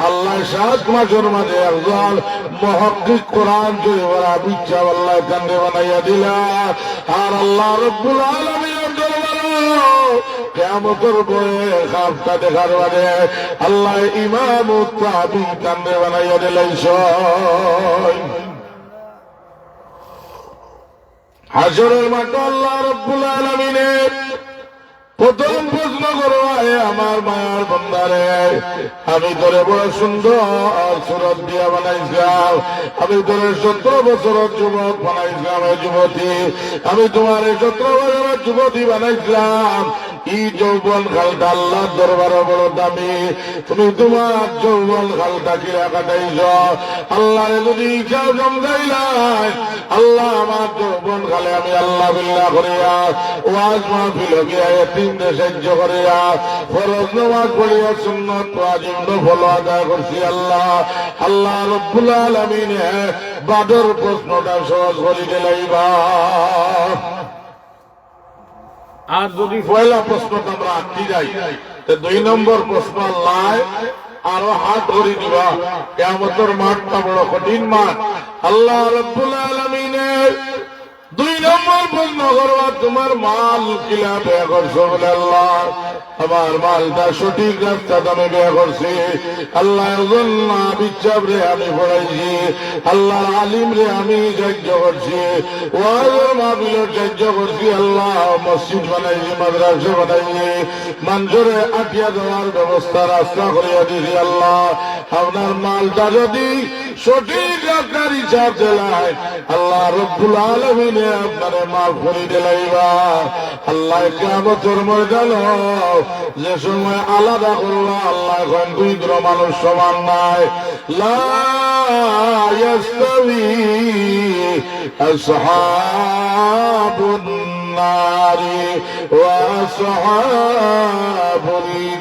A: আল্লাহ 7 মাসের মাঝে একজন মুহাক্কিক কোরআন জুড়ে বলা বিচ্ছা আল্লাহ কান্দে বানাইয়া দিলা। আর আল্লাহ রাব্বুল আলামিনের দরবারে কিয়ামতের পরে খাপটা দেখার বাদে আল্লাহ ইমাম ও তাবিঈন কান্দে বানাইয়া দিলাইছেন। হাশরের মাঠে আল্লাহ রাব্বুল আলামিনের প্রথম প্রশ্ন করো, আমার মায়ার বন্দারে, আমি তোরে বড় সুন্দর সুরত দিয়া বানাইছিলাম, আমি তোরে 17 বছরের যুবক বানাইছিলাম, যুবতী আমি তোমার 17 বছরের যুবতী বানাইছিলাম। এই যৌবন কালটা আল্লাহর দরবারে বড় দামি। তুমি তোমার যৌবন কালটা কিরা কাটাইছ? আল্লাহ যদি ইচ্ছা জমদাইলাই, আল্লাহ আমার যৌবন কালে আমি আল্লাহ বিল্লাহ করিয়া ওয়াজ মাহফিল গিয়া এতিমদের সাহায্য করিয়া ফরজ নামাজ পড়িয়া সুন্নত ওয়াজিব নফল আদায় করছি। আল্লাহ আল্লাহ রব্বুল আলামিন বাদর প্রশ্নটা সহজ করে দিলাইবা। আর যদি পয়লা প্রশ্নটা আমরা আটকে যাই, 2 নম্বর প্রশ্ন আল্লাহ আরো হাত ধরে দিবা। কিয়ামতের মাঠটা বড় কঠিন মাঠ। আল্লাহ রাব্বুল আলামিনের 2 নম্বর প্রশ্ন করবা, তোমার মাল কিলা ব্যয় করছো? বলে আল্লাহ আমার মালটা সঠিক রাস্তা আমি ব্যয় করছি। আল্লাহ একজন বিচ্ছাব রে আমি পড়াইছি, আল্লাহর আলিম রে আমি সাহায্য করছি, ওয়াজের মাহফিলের সাহায্য করছি। আল্লাহ মসজিদ বানাইছি, মাদ্রাসা বানাইছি, মানুষের আটিয়া দেওয়ার ব্যবস্থা রাস্তা করিয়া দিয়েছি। আল্লাহ আপনার মালটা যদি সঠিক রাস্তার হিসাব দিলাই, আল্লাহ রব্বুল আলামিন আপনারে মাফ করে দিলাইবা। আল্লাহ কিয়ামতের ময়দান যে সময় আলাদা করবা, আল্লাহ এখন 2 মানুষ সমান নাই। লা ইয়াস্তাবি আসহাবুন নারি ওয়া আসহাবুল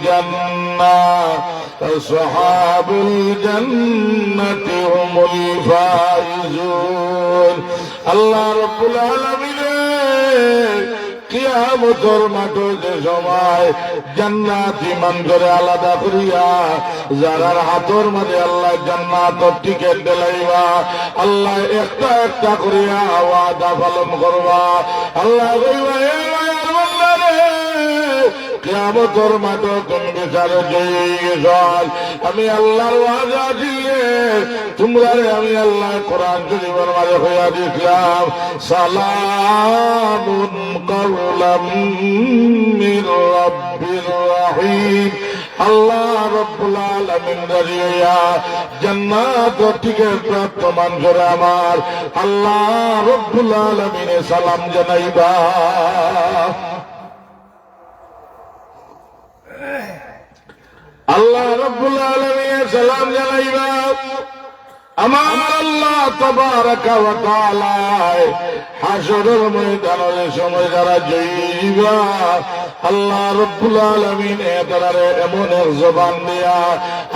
A: জান্নাহ, আসহাবুল জান্নাতি হুমুল ফাইজুন। আল্লাহ রাব্বুল আলামিনের কিয়ামতের মাঠে যে সময় জান্নাতি মানুষের আলাদা করিয়া যারার হাতের মাঝে আল্লাহ জান্নাতের টিকেট দিলাইবা, আল্লাহ একটা একটা করিয়া ওয়াদা পালন করবা। আল্লাহ কইবা, হে মায়ার বান্দারে, কিয়ামতের মাঠে তুমি বিচারে জয়ী গেছ। আমি আল্লাহর ওয়াদা দিয়ে তোমরা আমি আল্লাহ কোরআন শরীফের মাঝে হইয়া দিয়েছিলাম, সালামুন কাওলাম মির রাব্বির রহিম। আল্লাহ রাব্বুল আলামিন রাজিয়া জান্নাত থেকে প্রাপ্ত মানুষের আমার আল্লাহ রাব্বুল আলামিনে সালাম জানাইবা। আল্লাহ রাব্বুল আলামিন সালাম জানাইবা। আমার আল্লাহ তাবারাকা ওয়া তাআলা হাশরের ময়দানের সময় যারা জয়ীবা, আল্লাহ রাব্বুল আলামিন এদারে এমন এক জবান দিয়া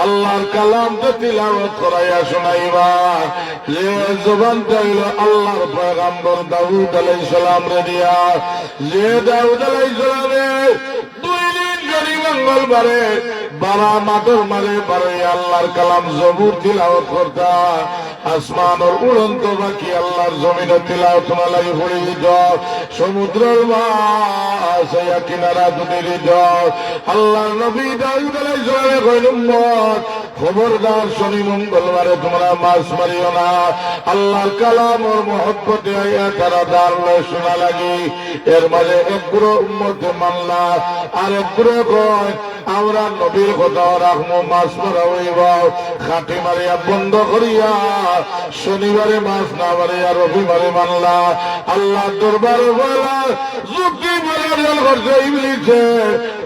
A: আল্লাহর কালামকে তিলাওয়াত করাইয়া শোনাইবা, যে জবানটা হইল আল্লাহর পয়গম্বর দাউদ আলাইহিস সালাম রে দিয়া। যে দাউদ আলাইহিস সালামের 2 দিন যদি মঙ্গলবারে বারা মাদর মারে বারে আল্লাহর কালাম জবুর তিলাওয়াত করতা, আসমানের উড়ন্ত বাকি আল্লাহর জমিনে তিলাওয়াত না লাগি পড়ে দিত, সমুদ্রের মাছ কিনারা দুটি দিত। আল্লাহর নবী দাউদ আলাইহিস সালামে কইল, উম্মত খবরদার শনি মঙ্গলবারে তোমরা মাছ মারিও না। আল্লাহর কালাম ওর মহব্বতে আইয়া তারা দাঁড়ালো শোনা লাগি। এর মাঝে এক পুরো উম্মতে মানলা, আর এক পুরো কয় আমরা নবীর কথা রাখবো, মাছ মারা হইব। খাটি মারিয়া বন্ধ করিয়া শনিবারে মাছ না মারিয়া রবিবারে মানলা। আল্লাহ দরবারে বলা যুক্তি প্রদর্শন করছে ইবলিসে,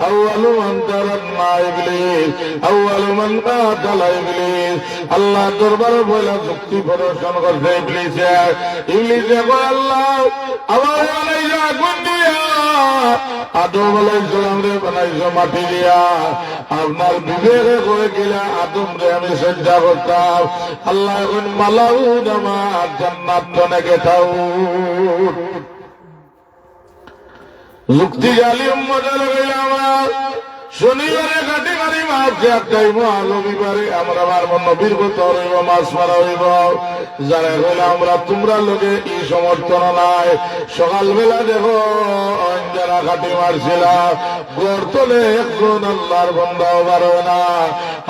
A: আউয়ালু মান তারান্না ইবলিস, আউয়ালু মান কাতালা ইবলিস। আল্লাহ দরবারে বলা যুক্তি প্রদর্শন করছে ইবলিসে। ইবলিসে কয়, আল্লাহ আমার আলাইয়া আগুন দিয়া আদম আলাইহিস সালাম রে বানাইছো মাটি দিয়া, আপনার বিবেকে করে গেলে আদম রে আমি শ্রদ্ধা করতাম। আল্লাহ এখন মালাউন আমার জান্নাত জনকে থাও যুক্তি জালি মজা লাগাইলে আমার শনিবারে কাটি মারি মাঝে একটাই মহারবিবারে আমরা আমার নবীর কথা হইব, মাছ মারা হইব। যারা হইলে আমরা তোমরা লোকে ই সমর্থন নাই। সকালবেলা দেখো যারা কাটি মারছিলা গড় তোলে একজন আল্লাহর বন্দাও পারো না।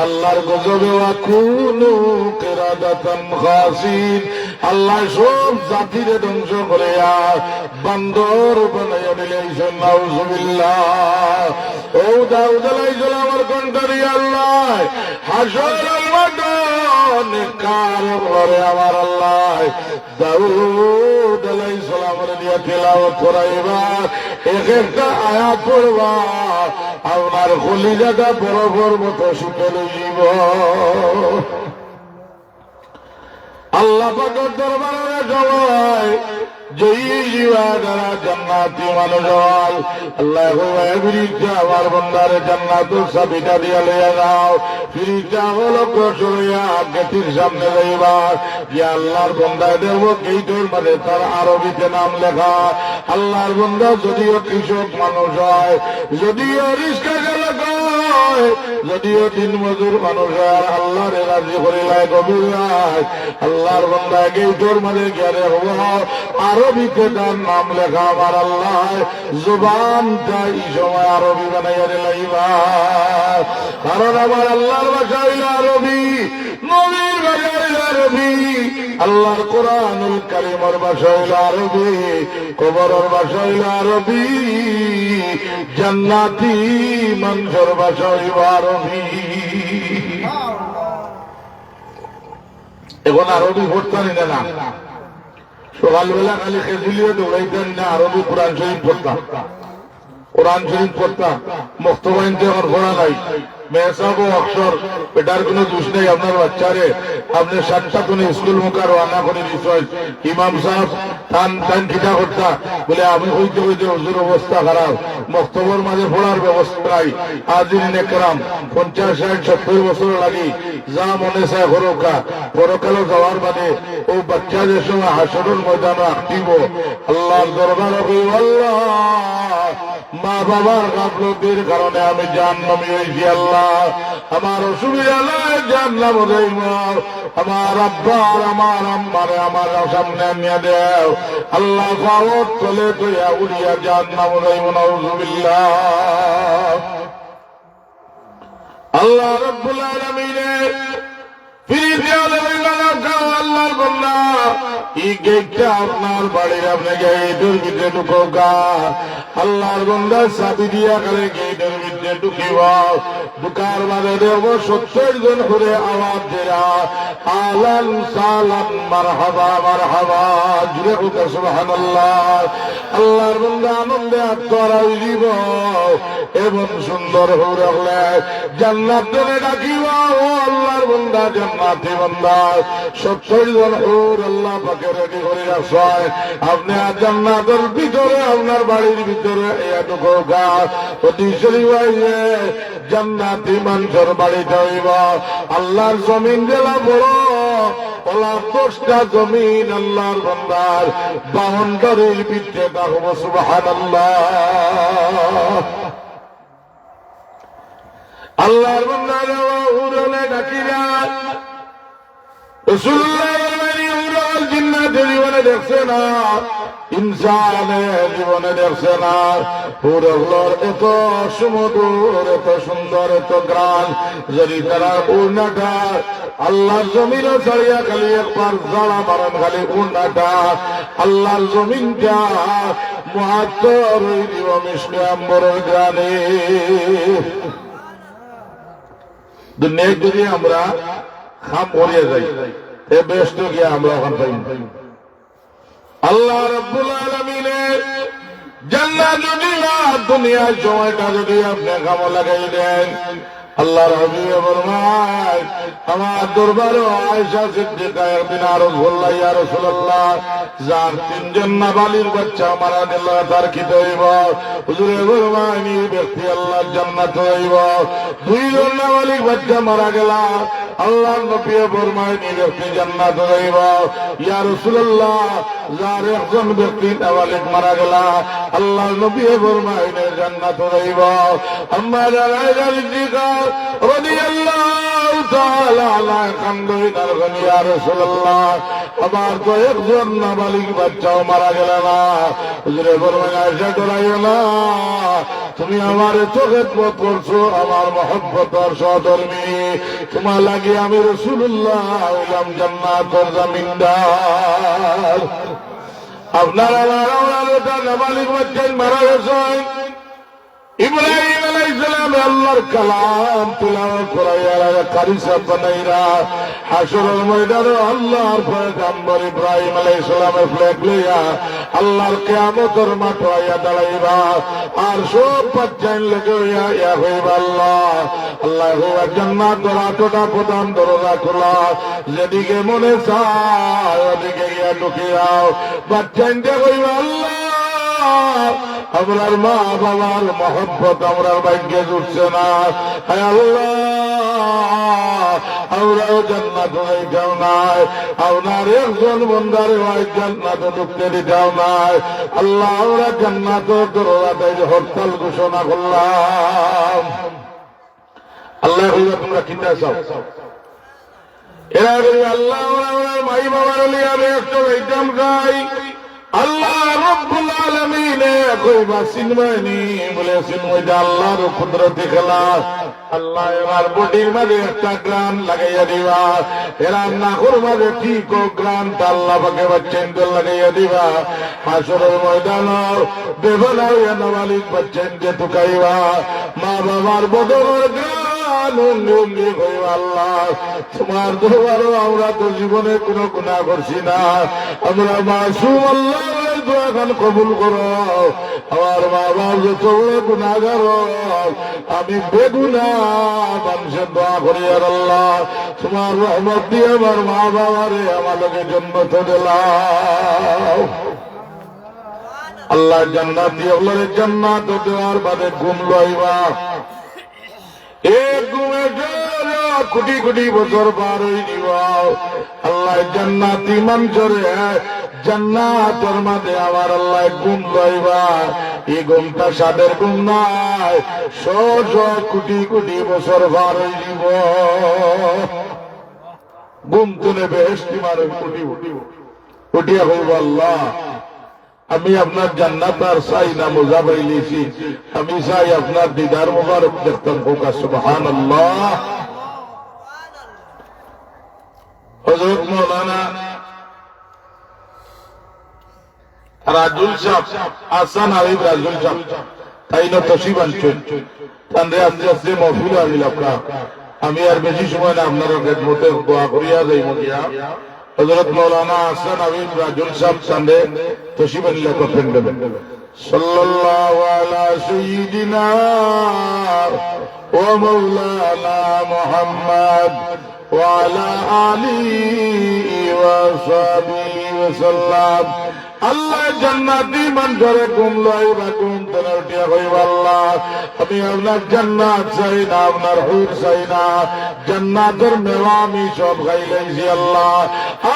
A: আল্লাহর গজবে কোনো কেরাদাতান খাসিন, আল্লাহ সব জাতিরে ধ্বংস করে বান্দর বানাইয়া দিলেন। নাউজুবিল্লাহ। ও দাউদ আলাইহিস সালামের কণ্ঠে আল্লাহ হাসরের ময়দানে কার ঘরে আমার আল্লাহ দাউদ আলাইহিস সালামের নিয়ে তেলাওয়াত করাইবা, এক একটা আয়াত পড়বা, আপনার কলিজাটা বরফের মতো শীতল হইব। আল্লাহ পাকের দরবারে সবাই জয়ী জীবা যারা জান্নাতি মানুষ হল, আল্লাহ ফিরিজটা আমার বন্দারে জান্নাতের চাবিটা দিয়া লইয়া যাও। ফিরিজটা হলো সরিয়া গেটির সামনে যাইবা, ইয়া আল্লাহর বন্দায় দেব গেইটের মাঝে তার আরবিতে নাম লেখা। আল্লাহর বন্দা যদিও কৃষক মানুষ হয়, যদিও রিস্কা চালক হয়, যদিও দিন মজুর মানুষ হয়, আল্লাহরে রাজি করিলায় গভীর রায় আল্লাহর বন্দায় গেইটের মাঝে গেলে হব আরবিতে তার নাম লেখা। আমার আল্লাহ জুবানটা এই সময় আরবি বানাইয়া দিলাইবা, কারণ আমার আল্লাহর ভাষা হইল আরবি, নবীর ভাষা হইল আরবি, আল্লাহর কোরআনুল কারীমের ভাষা হইল আরবি, কবরের ভাষা হইল আরবি, জান্নাতি মানুষের ভাষা হইল আরবি। এখন আরবি পড়তানি না, সকালবেলা খালি খেজুলিও দৌড়াইতেন না, আরবি কোরআন শরীফ পড়তাম, কোরআন শরীফ পড়তাম। মুক্তবাইনতে আমার পড়া নাই, মেহসাব ও অক্ষর এটার কোনো দোষ নেই। আপনার বাচ্চারে আপনি 7টা কোনো স্কুল মুখার রান্না করে দিচ্ছেন, ইমাম সাহেব টান খিটা করতা বলে আমি হইতে হইতে হুজুর অবস্থা খারাপ, মক্তবর মাঝে পড়ার ব্যবস্থা নাই। আজিন নেকরাম 50, 60, 70 বছর লাগি যা মনে চায় হরকা পরকালে যাওয়ার মানে ও বাচ্চাদের সময় হাসরের ময়দানে আঁকিব। আল্লাহর দরবারে কই আল্লাহ মা বাবার গাফলতির কারণে আমি জাহান্নামী হয়েছি। আল্লাহ আমার অসুবিধা নাই, জাহান্নাম হইব। আমার আব্বার আমার আম্মারে আমার সামনে নিয়ে দেও আল্লাহ, পাওয়ার তলে তৈয়া উড়িয়া জাহান্নাম হইব। নাউজুবিল্লাহ। আল্লাহ রাব্বুল আলামিনের আল্লাহর বন্দা এই গেটটা আপনার বাড়ির আপনি গেটের ভিতরে ঢুকা, আল্লাহর বন্দা চাবি দিয়া করে গেটের ভিতরে ঢুকিব। ঢুকার বাদে দেব 70 জন করে আওয়াজ দেয়া আলান সালাম মারহাবা মারহাবা, জুড়ে হোক সুবহানাল্লাহ। আল্লাহর বন্দা আনন্দে আত্মহারা হইব এবং সুন্দর হয়ে রাখলে জান্নাত জনে ডাকিব। ও আল্লাহর বন্দা জান্নাতি বন্দা 70 জন হুর আল্লাহ পাকে রেডি করে রাখছেন। আপনি আর জান্নাতের ভিতরে আপনার বাড়ির ভিতরে এটুকু গাছ অতি শরীফে জান্নাতি মানুষের বাড়িতে হইব। আল্লাহর জমিন জেলা বড় 10টা জমিন আল্লাহর বান্দার বাউন্ডারির ভিতরে থাকব। সুবহানাল্লাহ। আল্লাহর বান্দার উড়লে ডাকিরা জিন্নাতের জীবনে দেখছে না, ইনসানের জীবনে দেখছে না। হুরগুলোর এত সুমধুর, এত সুন্দর, এত গ্রাম, যদি তারা উন্নাটা আল্লাহর জমিনও ছাড়িয়া খালি একবার জ্বালা মারেন, খালি উন্নাটা আল্লাহর জমিনটা মহাত্তর দিব মিষ্টি আম্বরের গ্রামে। দুনিয়ায় যদি আমরা খাম করিয়া যাই এ বেস্ট গিয়া আমরা ওখান পাই। আল্লাহ রাব্বুল আলামিনের জান্নাত যদি না দুনিয়ার সময়টা যদি আপনি কামে লাগাই দেন, আল্লাহর হাবিবে ফরমায় আমার দরবারে আয়েশা সিদ্দিকা একদিন আরজ বলল, ইয়া রাসূলুল্লাহ, যার তিনজন নাবালিগ বাচ্চা মারা গেল তার কি হইব? হুজুরে ফরমায় এই ব্যক্তি আল্লাহর জান্নাত হইব। দুইজন নাবালিগ বাচ্চা মারা গেল, আল্লাহর নবী ফরমায় এই ব্যক্তি জান্নাত হইব। ইয়া রাসূলুল্লাহ, যার একজন ব্যক্তি নাবালিগ মারা গেল, আল্লাহর নবী ফরমায় জান্নাত হইব। আম্মা আয়েশা সিদ্দিকা রাদিয়াল্লাহু তাআলা আনহা কান্দইনার গনি, ইয়া রাসূলুল্লাহ, আমার তো একজন নাবালিগ বাচ্চাও মারা গেল না। হুজুরে ফরমায়, আয়েশা ডরাইও না, তুমি আমার চোখে পথ করছো আমার মহব্বতের সহধর্মী, তোমার লাগে আমি রাসূলুল্লাহ হইলাম জান্নাতের জমিনদার। আপনার আমার নাবালিগ বাচ্চা মারা গেছে, ইব্রাহিম আলাইহিস সালাম আল্লাহর কালাম তিলাওয়াত করাইয়া কারিসা বানাইরা হাশরের ময়দানে আল্লাহর পয়গম্বর ইব্রাহিম আলাইহিস সালামের ফ্ল্যাগ লইয়া আল্লাহর কিয়ামতের মাঠে আইয়া দাঁড়াইবা। আর সব বাচ্চাইন লেগে ইয়া হইবা আল্লাহ আল্লাহ হইবা জান্নাতের আটটা প্রধান দরজা খোলা, যেদিকে মনে চায় ওদিকে গিয়া ঢুকে যাও। বাচ্চাইনটা হইবা আল্লাহ আমরার মা বাবার মহব্বত আমরার ভাগ্যে জুটছে না, হায় আল্লাহ আমরাও জান্নাত হইতেও নাই, আপনার একজন বন্দারে হয় জান্নাতে ঢুকতে দিতেও নাই। আল্লাহ আমরা জান্নাতের দরজাটাই হরতাল ঘোষণা করলাম। আল্লাহ হইবা তোমরা কিনতে চাও, এরা আল্লাহ আমরা মাই বাবার লিয়ে আমি একটু হইতাম গাই। আল্লাহ রব্বুল আলামিন কইবা চিনবাইনি বলে চিনবইটা আল্লাহর কুদরতি খেলা। আল্লাহ এবার বডির মাঝে একটা গ্রান লাগাইয়া দিবা, এরা নাকুর মাঝে ঠিক গ্রান আল্লাহ পাকে বাচ্চেন লাগাইয়া দিবা। হাসরের ময়দান বেবনা হইয়া নাবালিগ বাচ্চেন যে তুকাইবা, মা বাবার বদলের গ্রান অঙ্গে অঙ্গে কইবা আল্লাহ তোমার দরবারও আমরা তো জীবনে কোনো গুনাহ করছি না, আমরা মাসুম আল্লাহ এখন কবুল করো। আমার মা বাবা যত বড় গুনাহগার, আমি বেগুনা মানুষের দোয়া করি আর আল্লাহ তোমার রহমত দিয়ে আমার মা বাবারে আমাদেরকে জান্নাত দিলাও। আল্লাহ জান্নাত দিয়ে বলে জান্নাত দেওয়ার বাদে ঘুম লইবা, এক ঘুমে কোটি কোটি বছর পার হয়ে দিব। আল্লাহ জান্নাতি মানুষরে জান্নাতের মাঝে আমার আল্লাহ ঘুম লইবা, এই ঘুমটা সাদের ঘুম নাই, শত কোটি কোটি বছর পার হয়ে দিব। ঘুম তুলে বেহেশতি মারে উঠিয়া হইব আল্লাহ আমি আপনার জান্নাত আর চাই না মজা পাইলেছি, আমি চাই আপনার দিদার মুবারক দেখতাম। হোক সুবহানাল্লাহ। হযরত মাওলানা রাজুল সাহেব আসান হাবিব রাজুল সাহেব তাই না তশরিফ আনছেন, তান্ডে আস্তে আস্তে মহফিল আমিল আপনার আমি আর বেশি সময় না আপনার মতে দোয়া করিয়া যাই মতিয়া। হযরত মাওলানা আসান হাবিব রাজুল সাহেব তান্ডে তশরিফ আনিলা করতেন দেবেন। সাল্লাল্লাহু আলা সাইয়্যিদিনা ওয়া মাওলানা মুহাম্মদ ওয়া আলা আলিহি ওয়া সাহবিহি ওয়া সাল্লাম। আল্লাহ জান্নাতি মানুষরে ঘুম লইবা, ঘুম তেনে উঠিয়া কইবা আল্লাহ আমি আপনার জান্নাত চাই না, আপনার হুর চাই না, জান্নাতের মেওয়া আমি সব খাই লাইছি আল্লাহ,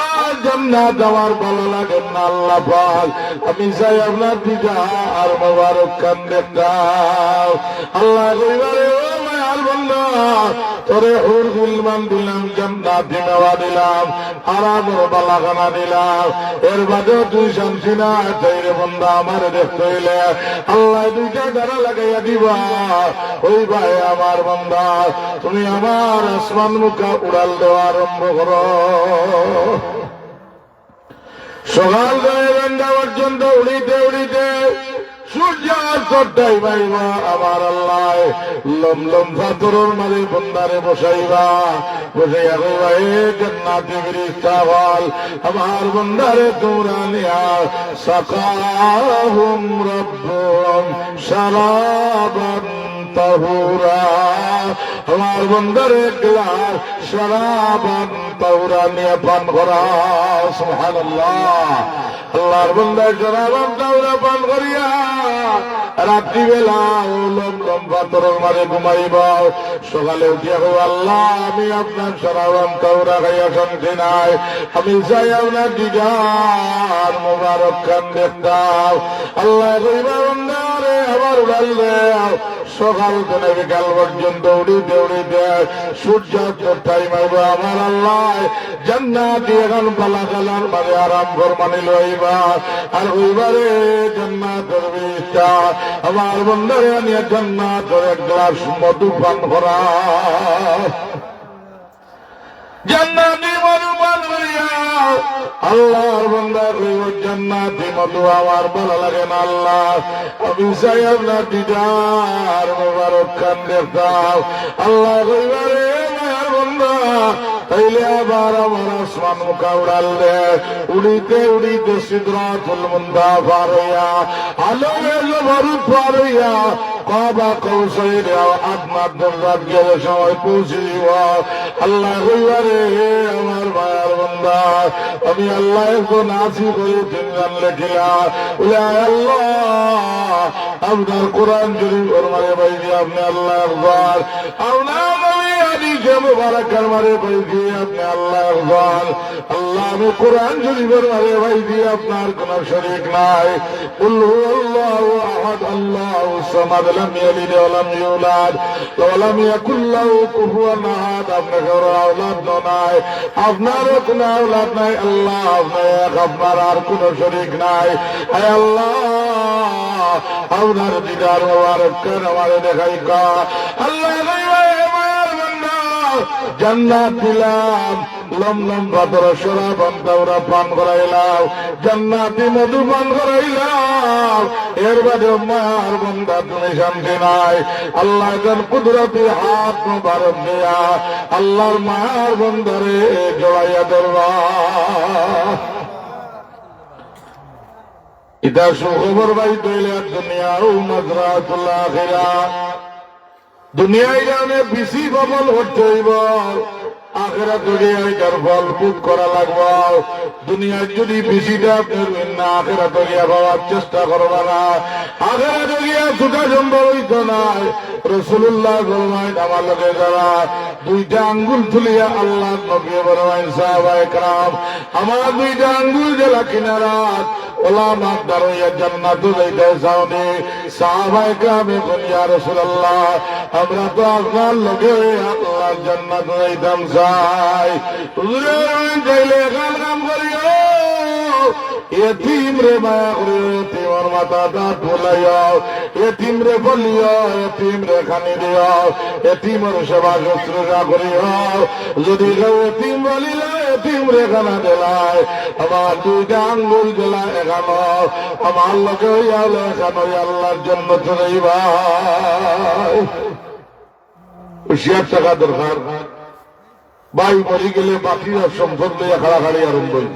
A: আর জান্নাত আমার ভালো লাগে না আল্লাহ পাক, আমি চাই আপনার দিদা আর মোবারক খান দেখতাম। আল্লাহ কইবা রে ও মায়ার বান্দা তোরে হুর গুলমান দিলাম, জান্নাতি মেওয়া দিলাম, আরামের বালাখানা দিলাম, এর বাদেও তুই শান্তি না চাইরে বন্ধা আমার দেখতে হইলে আল্লাহ দুইটা দ্বারা লাগাইয়া দিবা। ওই ভাই আমার বন্ধা তুমি আমার আসমান মুখা উড়াল দেওয়া আরম্ভ করো, সকাল থেকে সন্ধ্যা পর্যন্ত উড়িতে উড়িতে সূর্যার চট্টাই পাইবা আমার আল্লাহ লম লম পাথরের মাঝে বন্দারে বসাইবা, বসাইয়া কইবা এ জান্নাতি ফেরেশতা বল আমার বন্দারে তোমরা নিয়া সাকাহুম রাব্বুহুম শারাবান তাহুরা। আমার বন্দার এক গ্লাস শরাবান তাওরা নিয়ে পান করা। সুবহানাল্লাহ। আল্লাহর বন্দার শরাবান তাওরা পান করিয়া রাত্রিবেলা লম্বম পাথরের মাঝে ঘুমাইব। সকালে উঠিয়া কই, আল্লাহ আমি আপনার শরাবান তাওরা খাইয়া শান্তি নাই, আমি চাই আপনার দিদার মোবারক খান দেখতাম। আল্লাহ কইবা, বান্দা রে আমার উড়াল দেও। সকাল থেকে বিকাল পর্যন্ত উড়িতে উড়িতে সূর্যাস্তের টাইম আইব, আমার আল্লাহ জান্নাতি এখন পালা চালার মাঝে আরাম ফরমানি লইবা। আর ওইবারে জান্নাতের বিষ্টা আমার বন্দারে নিয়ে জান্নাতের এক গ্লাস মধু পান করা। জান্নাতি মধু পান করিয়া আল্লাহর বান্দা কইব, জান্নাতি মধু আমার ভালো লাগে না আল্লাহ, আমি চাই আপনার দিদার মোবারক খান দেখতাম। আল্লাহ কইবা, রে মায়ার বান্দা তাইলে আবার আমার আসমান মুখা উড়াল দে। উড়িতে উড়িতে সিদরাতুল মুনতাহা পার হইয়া আলমের জবরুত পার হইয়া কাবা কৌশলে আপনার দরজাত গেলে সময় পৌঁছে দিব। আল্লাহ কইবা, রে আমার মায়ার বান্দা আমি আল্লাহ একজন আছি করে তিনজন লেখিলা বলে, আল্লাহ আপনার কোরআন শরীফ মারে পাইছি, আপনি আল্লাহ একবার, আপনার নবী হাদিসে মুবারকের মারে পাইছি, আপনি আল্লাহ একবার। আল্লাহ আমি কোরআন শরীফের মারে পাইছি, আপনার কোন শরীক নাই। কুল হুয়াল্লাহু আহাদ আল্লাহু সামাদ লাম ইয়ালিদ ওয়া লাম ইউলাদ ওয়া লাম ইয়াকুল লাহু কুফুয়ান আহাদ। আপনার কারো আওলাদ নাই, আপনারও কোন আওলাদ নাই, আল্লাহ আপনি এক, আপনার আর কোন শরীক নাই। আয় আল্লাহ আপনার দিদার মোবারক কেন আমারে দেখাই কা। আল্লাহ জান্নাত দিলাম, লমলম পাথর শরাবান তাওরা পান করাইলাম, জান্নাতি মধু পান করাইলাম, এর বাদে মায়ার বান্দা তুমি শান্তি নাই। আল্লাহ যেন কুদরতি হাত মুবারক দিয়া আল্লাহর মায়ার বান্দারে জড়াইয়া ধরবা। ইতা সুখবর ভাই তৈলে দুনিয়া ও মাজরাতুল আখিরা। দুনিয়ায় জানে বেশি ফল হতে হইব, আখিরাত দুনিয়ায় তার ফল ভোগ করা লাগবে। দুনিয়ায় যদি বেশিটা করবেন না, আখিরাত গিয়া পাওয়ার চেষ্টা করবা না। আখিরাত গিয়া ছুটা সম্ভব হইত নাই। রাসূলুল্লাহ ফরমায়, আমার লগে যারা দুইটা আঙ্গুল তুলিয়া আল্লাহ নবী ফরমায়, সাহাবায়ে কেরাম আমার দুইটা আঙ্গুল জেলা কিনারাত ওলামা দাঁড়াইয়া জান্নাতে যাইতে চাওনি। সাহাবায়ে কেরাম বলেন, ইয়া রাসূলুল্লাহ আমরা তো আপনার লগে আল্লাহর জান্নাতে যাইতাম চাই। হুজুর চাইলে কাল কাম করিও, এতিম রে মায়া করিও, এতিমের মাথাটা ঢোলাইও, এতিম রে বলিও, এতিম রে খানি দিও, এতিমের সেবা শুশ্রূষা করিও। যদি কেউ এতিম বলিল, এতিম রে খানা দিলাই, আমার দুইটা আঙ্গুল দিলা এখানো, আমার লোকে হইয়ালে এখানো আল্লাহর জন্য চলেই ভাই। 60 টাকা দরকার, ভাই মরি গেলে বাকিরা সম্পদ লইয়া খাড়াখাড়ি আরম্ভ হইল।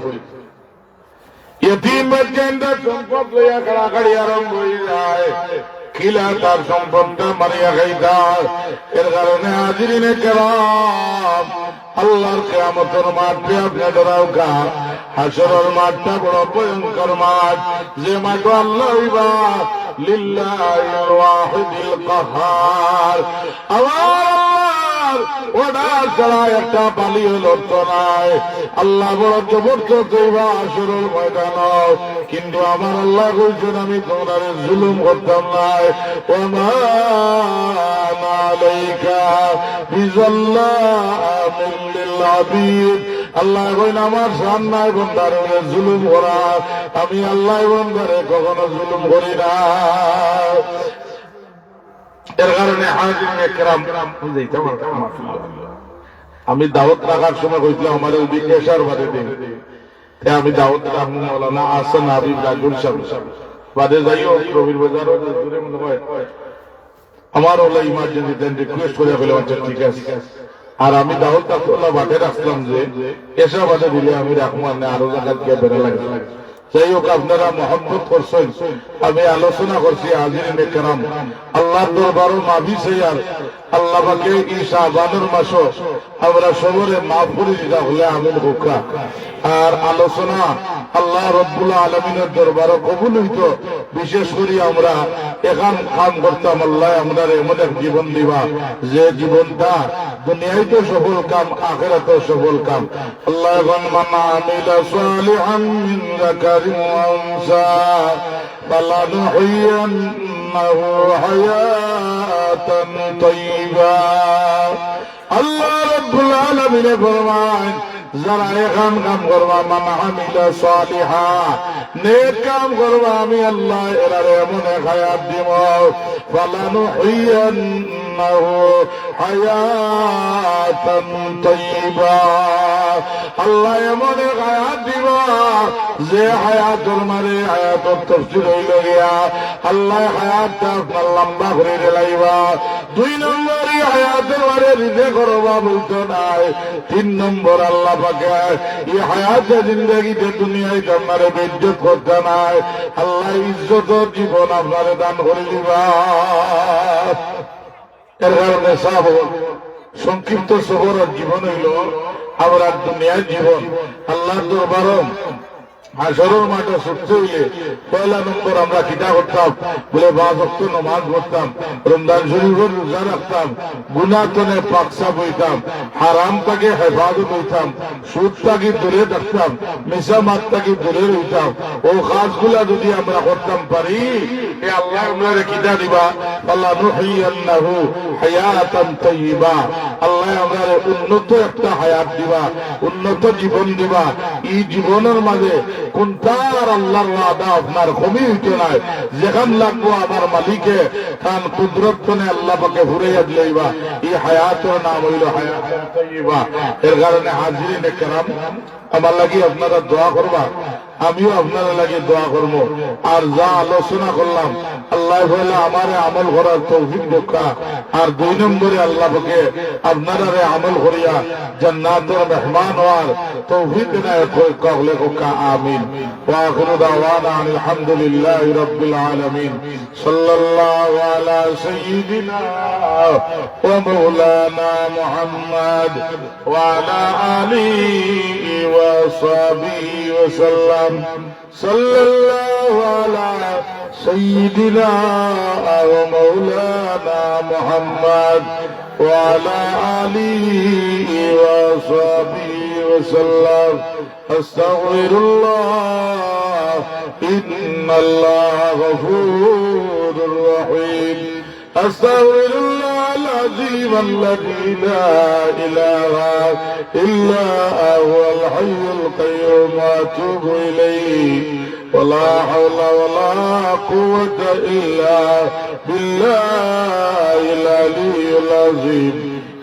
A: এতিমের কেন্দ্র সম্পদ লইয়া খাড়াখাড়ি আরম্ভ হয়ে যায়, খিলা তার সম্পদটা মারিয়া খাইতার। এর কারণে হাজিরিনে কেরাম আল্লাহর কিয়ামতের মাঠে আপনি ধরাও কা। হাসরের মাঠটা বড় ভয়ঙ্কর মাঠ, যে মাঠ আল্লাহ হইবা লিল্লাহিল ওয়াহিদিল কাহার। আমার ওটা ছাড়া একটা পালিয়ে লড়ত নাই। আল্লাহ বড় জবরদস্ত হইবা হাসরের ময়দান, কিন্তু আমার আল্লাহ কইছেন আমি তোমার জুলুম করতাম নাই। ওমা আলাইকা বিজাল্লামিন লিল আবিদ। আল্লাহ কইন আমার শান নাই বন্দার জুলুম করা, আমি আল্লাহ বন্দারে কখনো জুলুম করি না। এর কারণে হাজিরিনে কেরাম আমি দাওয়াত রাখার সময় কইছিলাম আমার বিকেশার বাদে দিন, আমি দাওয়াত রাখবো মৌলানা আহসান হাবিব রাজুল সাহেব বাদে যাইও রবির বাজার আমার ওলা ইমার্জেন্সি দেন রিকোয়েস্ট করে ফেলে, আচ্ছা ঠিক আছে। আর আমি দাওয়াত রাখলাম বাটে রাখলাম যে এসা বাদে দিলে আমি রাখবো, আরো জায়গা গিয়ে বেড়া লাগে। যাই হোক আপনারা মহব্বত করছেন, আমি আলোচনা করছি হাজিরিনে কেরাম, আল্লাহর দরবারও মাফি চাই। আর আল্লাহ পাকে এই শাবানের মাসও আমরা সবরে মাফ করে দিতে হলে আমিন হোকা। আর আলোচনা আল্লাহ রব্বুল আলমিনের দরবারও কবুল হইত। বিশেষ করে আমরা এখান কাম করতাম, আল্লাহ আমরা এমন এক জীবন দিবা যে জীবনটা দুনিয়ায় তো সফল কাম, আখিরাতেও সফল কাম। আল্লাহ এখন মান আমিলা সালিহান মিন যাকারিন ওয়া উনসা ফালানুহয়িয়ান্নাহু হায়াতান তাইয়্যিবা। আল্লাহ রাব্বুল আলামিন ফরমান, যারা এখন কাম করবা, মান আমিলা সালিহা, নেক কাম করবা, আমি আল্লাহ এরারে এমন এক হায়াত দিব, ফালানুহয়িয়ান্নাহু হায়াতান তাইয়্যিবা। আল্লাহ এমন এক হায়াত দিব যে হায়াতর মানে হায়াতর তাফসীর হইল গিয়া আল্লাহ হায়াতটা আপনার লম্বা করে দিলাইবা। 2 নম্বরে হায়াতের মানে রিজে করবা বলতো নাই। 3 নম্বর আল্লাহ পাকে এই হায়াতে জিন্দেগিতে দুনিয়ায় আপনারে বেইজ্জত করতে নাই, আল্লাহ ইজ্জতের জীবন আপনারে দান করে দিবা। এর কারণে সাহ সংক্ষিপ্ত শহরের জীবন হইল আমরা দুনিয়ার জীবন। আল্লাহ দরবারও হাসরের মাঠে ছুটতে হইলে 1 নম্বর আমরা কিতা করতাম বলে 5 ওয়াক্ত নামাজ পড়তাম, রমজান শরীফের রোজা রাখতাম, গুনাহ থেকে পাকসাফ হইতাম, হারাম থেকে হেফাজত হইতাম, সুদ থেকে দূরে থাকতাম, মিশা মাত থেকে দূরে রইতাম। ও কাজগুলা যদি আমরা করতাম পারি, এ আল্লাহ আমাদের কিতা দিবা, আল্লাহ নুহয়িয়ান্নাহু হায়াতান তাইয়্যিবা। আল্লাহ আমাদের উন্নত একটা হায়াত দিবা, উন্নত জীবন দিবা। এই জীবনের মাঝে কোনটার আল্লাহর ওয়াদা আপনার কমই হইতো নাই। যেখান লাগবো আমার মালিকে কান কুদরত কোনে আল্লাহ পাকে ঘুরাইয়া দিলেইবা। এই হায়াতের নাম হইল হায়াত তাইয়্যিবা। এর কারণে হাজিরিনে কেরাম, আমার লাগি আপনারা দোয়া করবা, আমিও আপনারা লাগি দোয়া করব। আর যা আলোচনা করলাম আল্লাহ বলে আমারে আমল করার তৌফিক দেখা। আর 2 নম্বরে আল্লাহ পাকে আপনারা আমল করিয়া জান্নাতের মেহমান হওয়ার তৌফিক দেয় কবলে কোকা আমিন। ওয়া আখিরু দাওয়ানা আলহামদুলিল্লাহি রাব্বিল আলামিন। সাল্লাল্লাহু আলা সাইয়্যিদিনা ওয়া মাওলানা মুহাম্মদ ওয়া আলা আলিহি ওয়া সাহবিহি ওয়া সাল্লাম। সাল্লাল্লাহু আলা সাইয়্যিদিনা ওয়া মাওলানা মুহাম্মদ ওয়া আলা আলিহি ওয়া সাহবিহি ওয়া সাল্লাম। আস্তাগফিরুল্লাহ, ইন্নাল্লাহা গফুরুর রহিম। আস্তাগফিরুল্লাহ العظيم الذي لا إله إلا هو الحي القيوم وأتوب إليه. ولا حول ولا قوة إلا بالله العلي العظيم.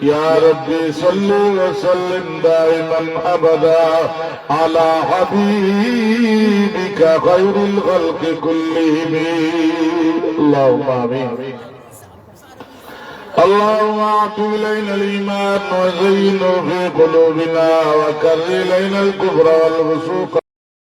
A: يا ربي صل وسلم دائما أبدا على حبيبك خير الخلق كلهم. اللهم آمين. اللهم اعط إلينا الإيمان وزينه في قلوبنا وكر إلينا الكفر والفسوق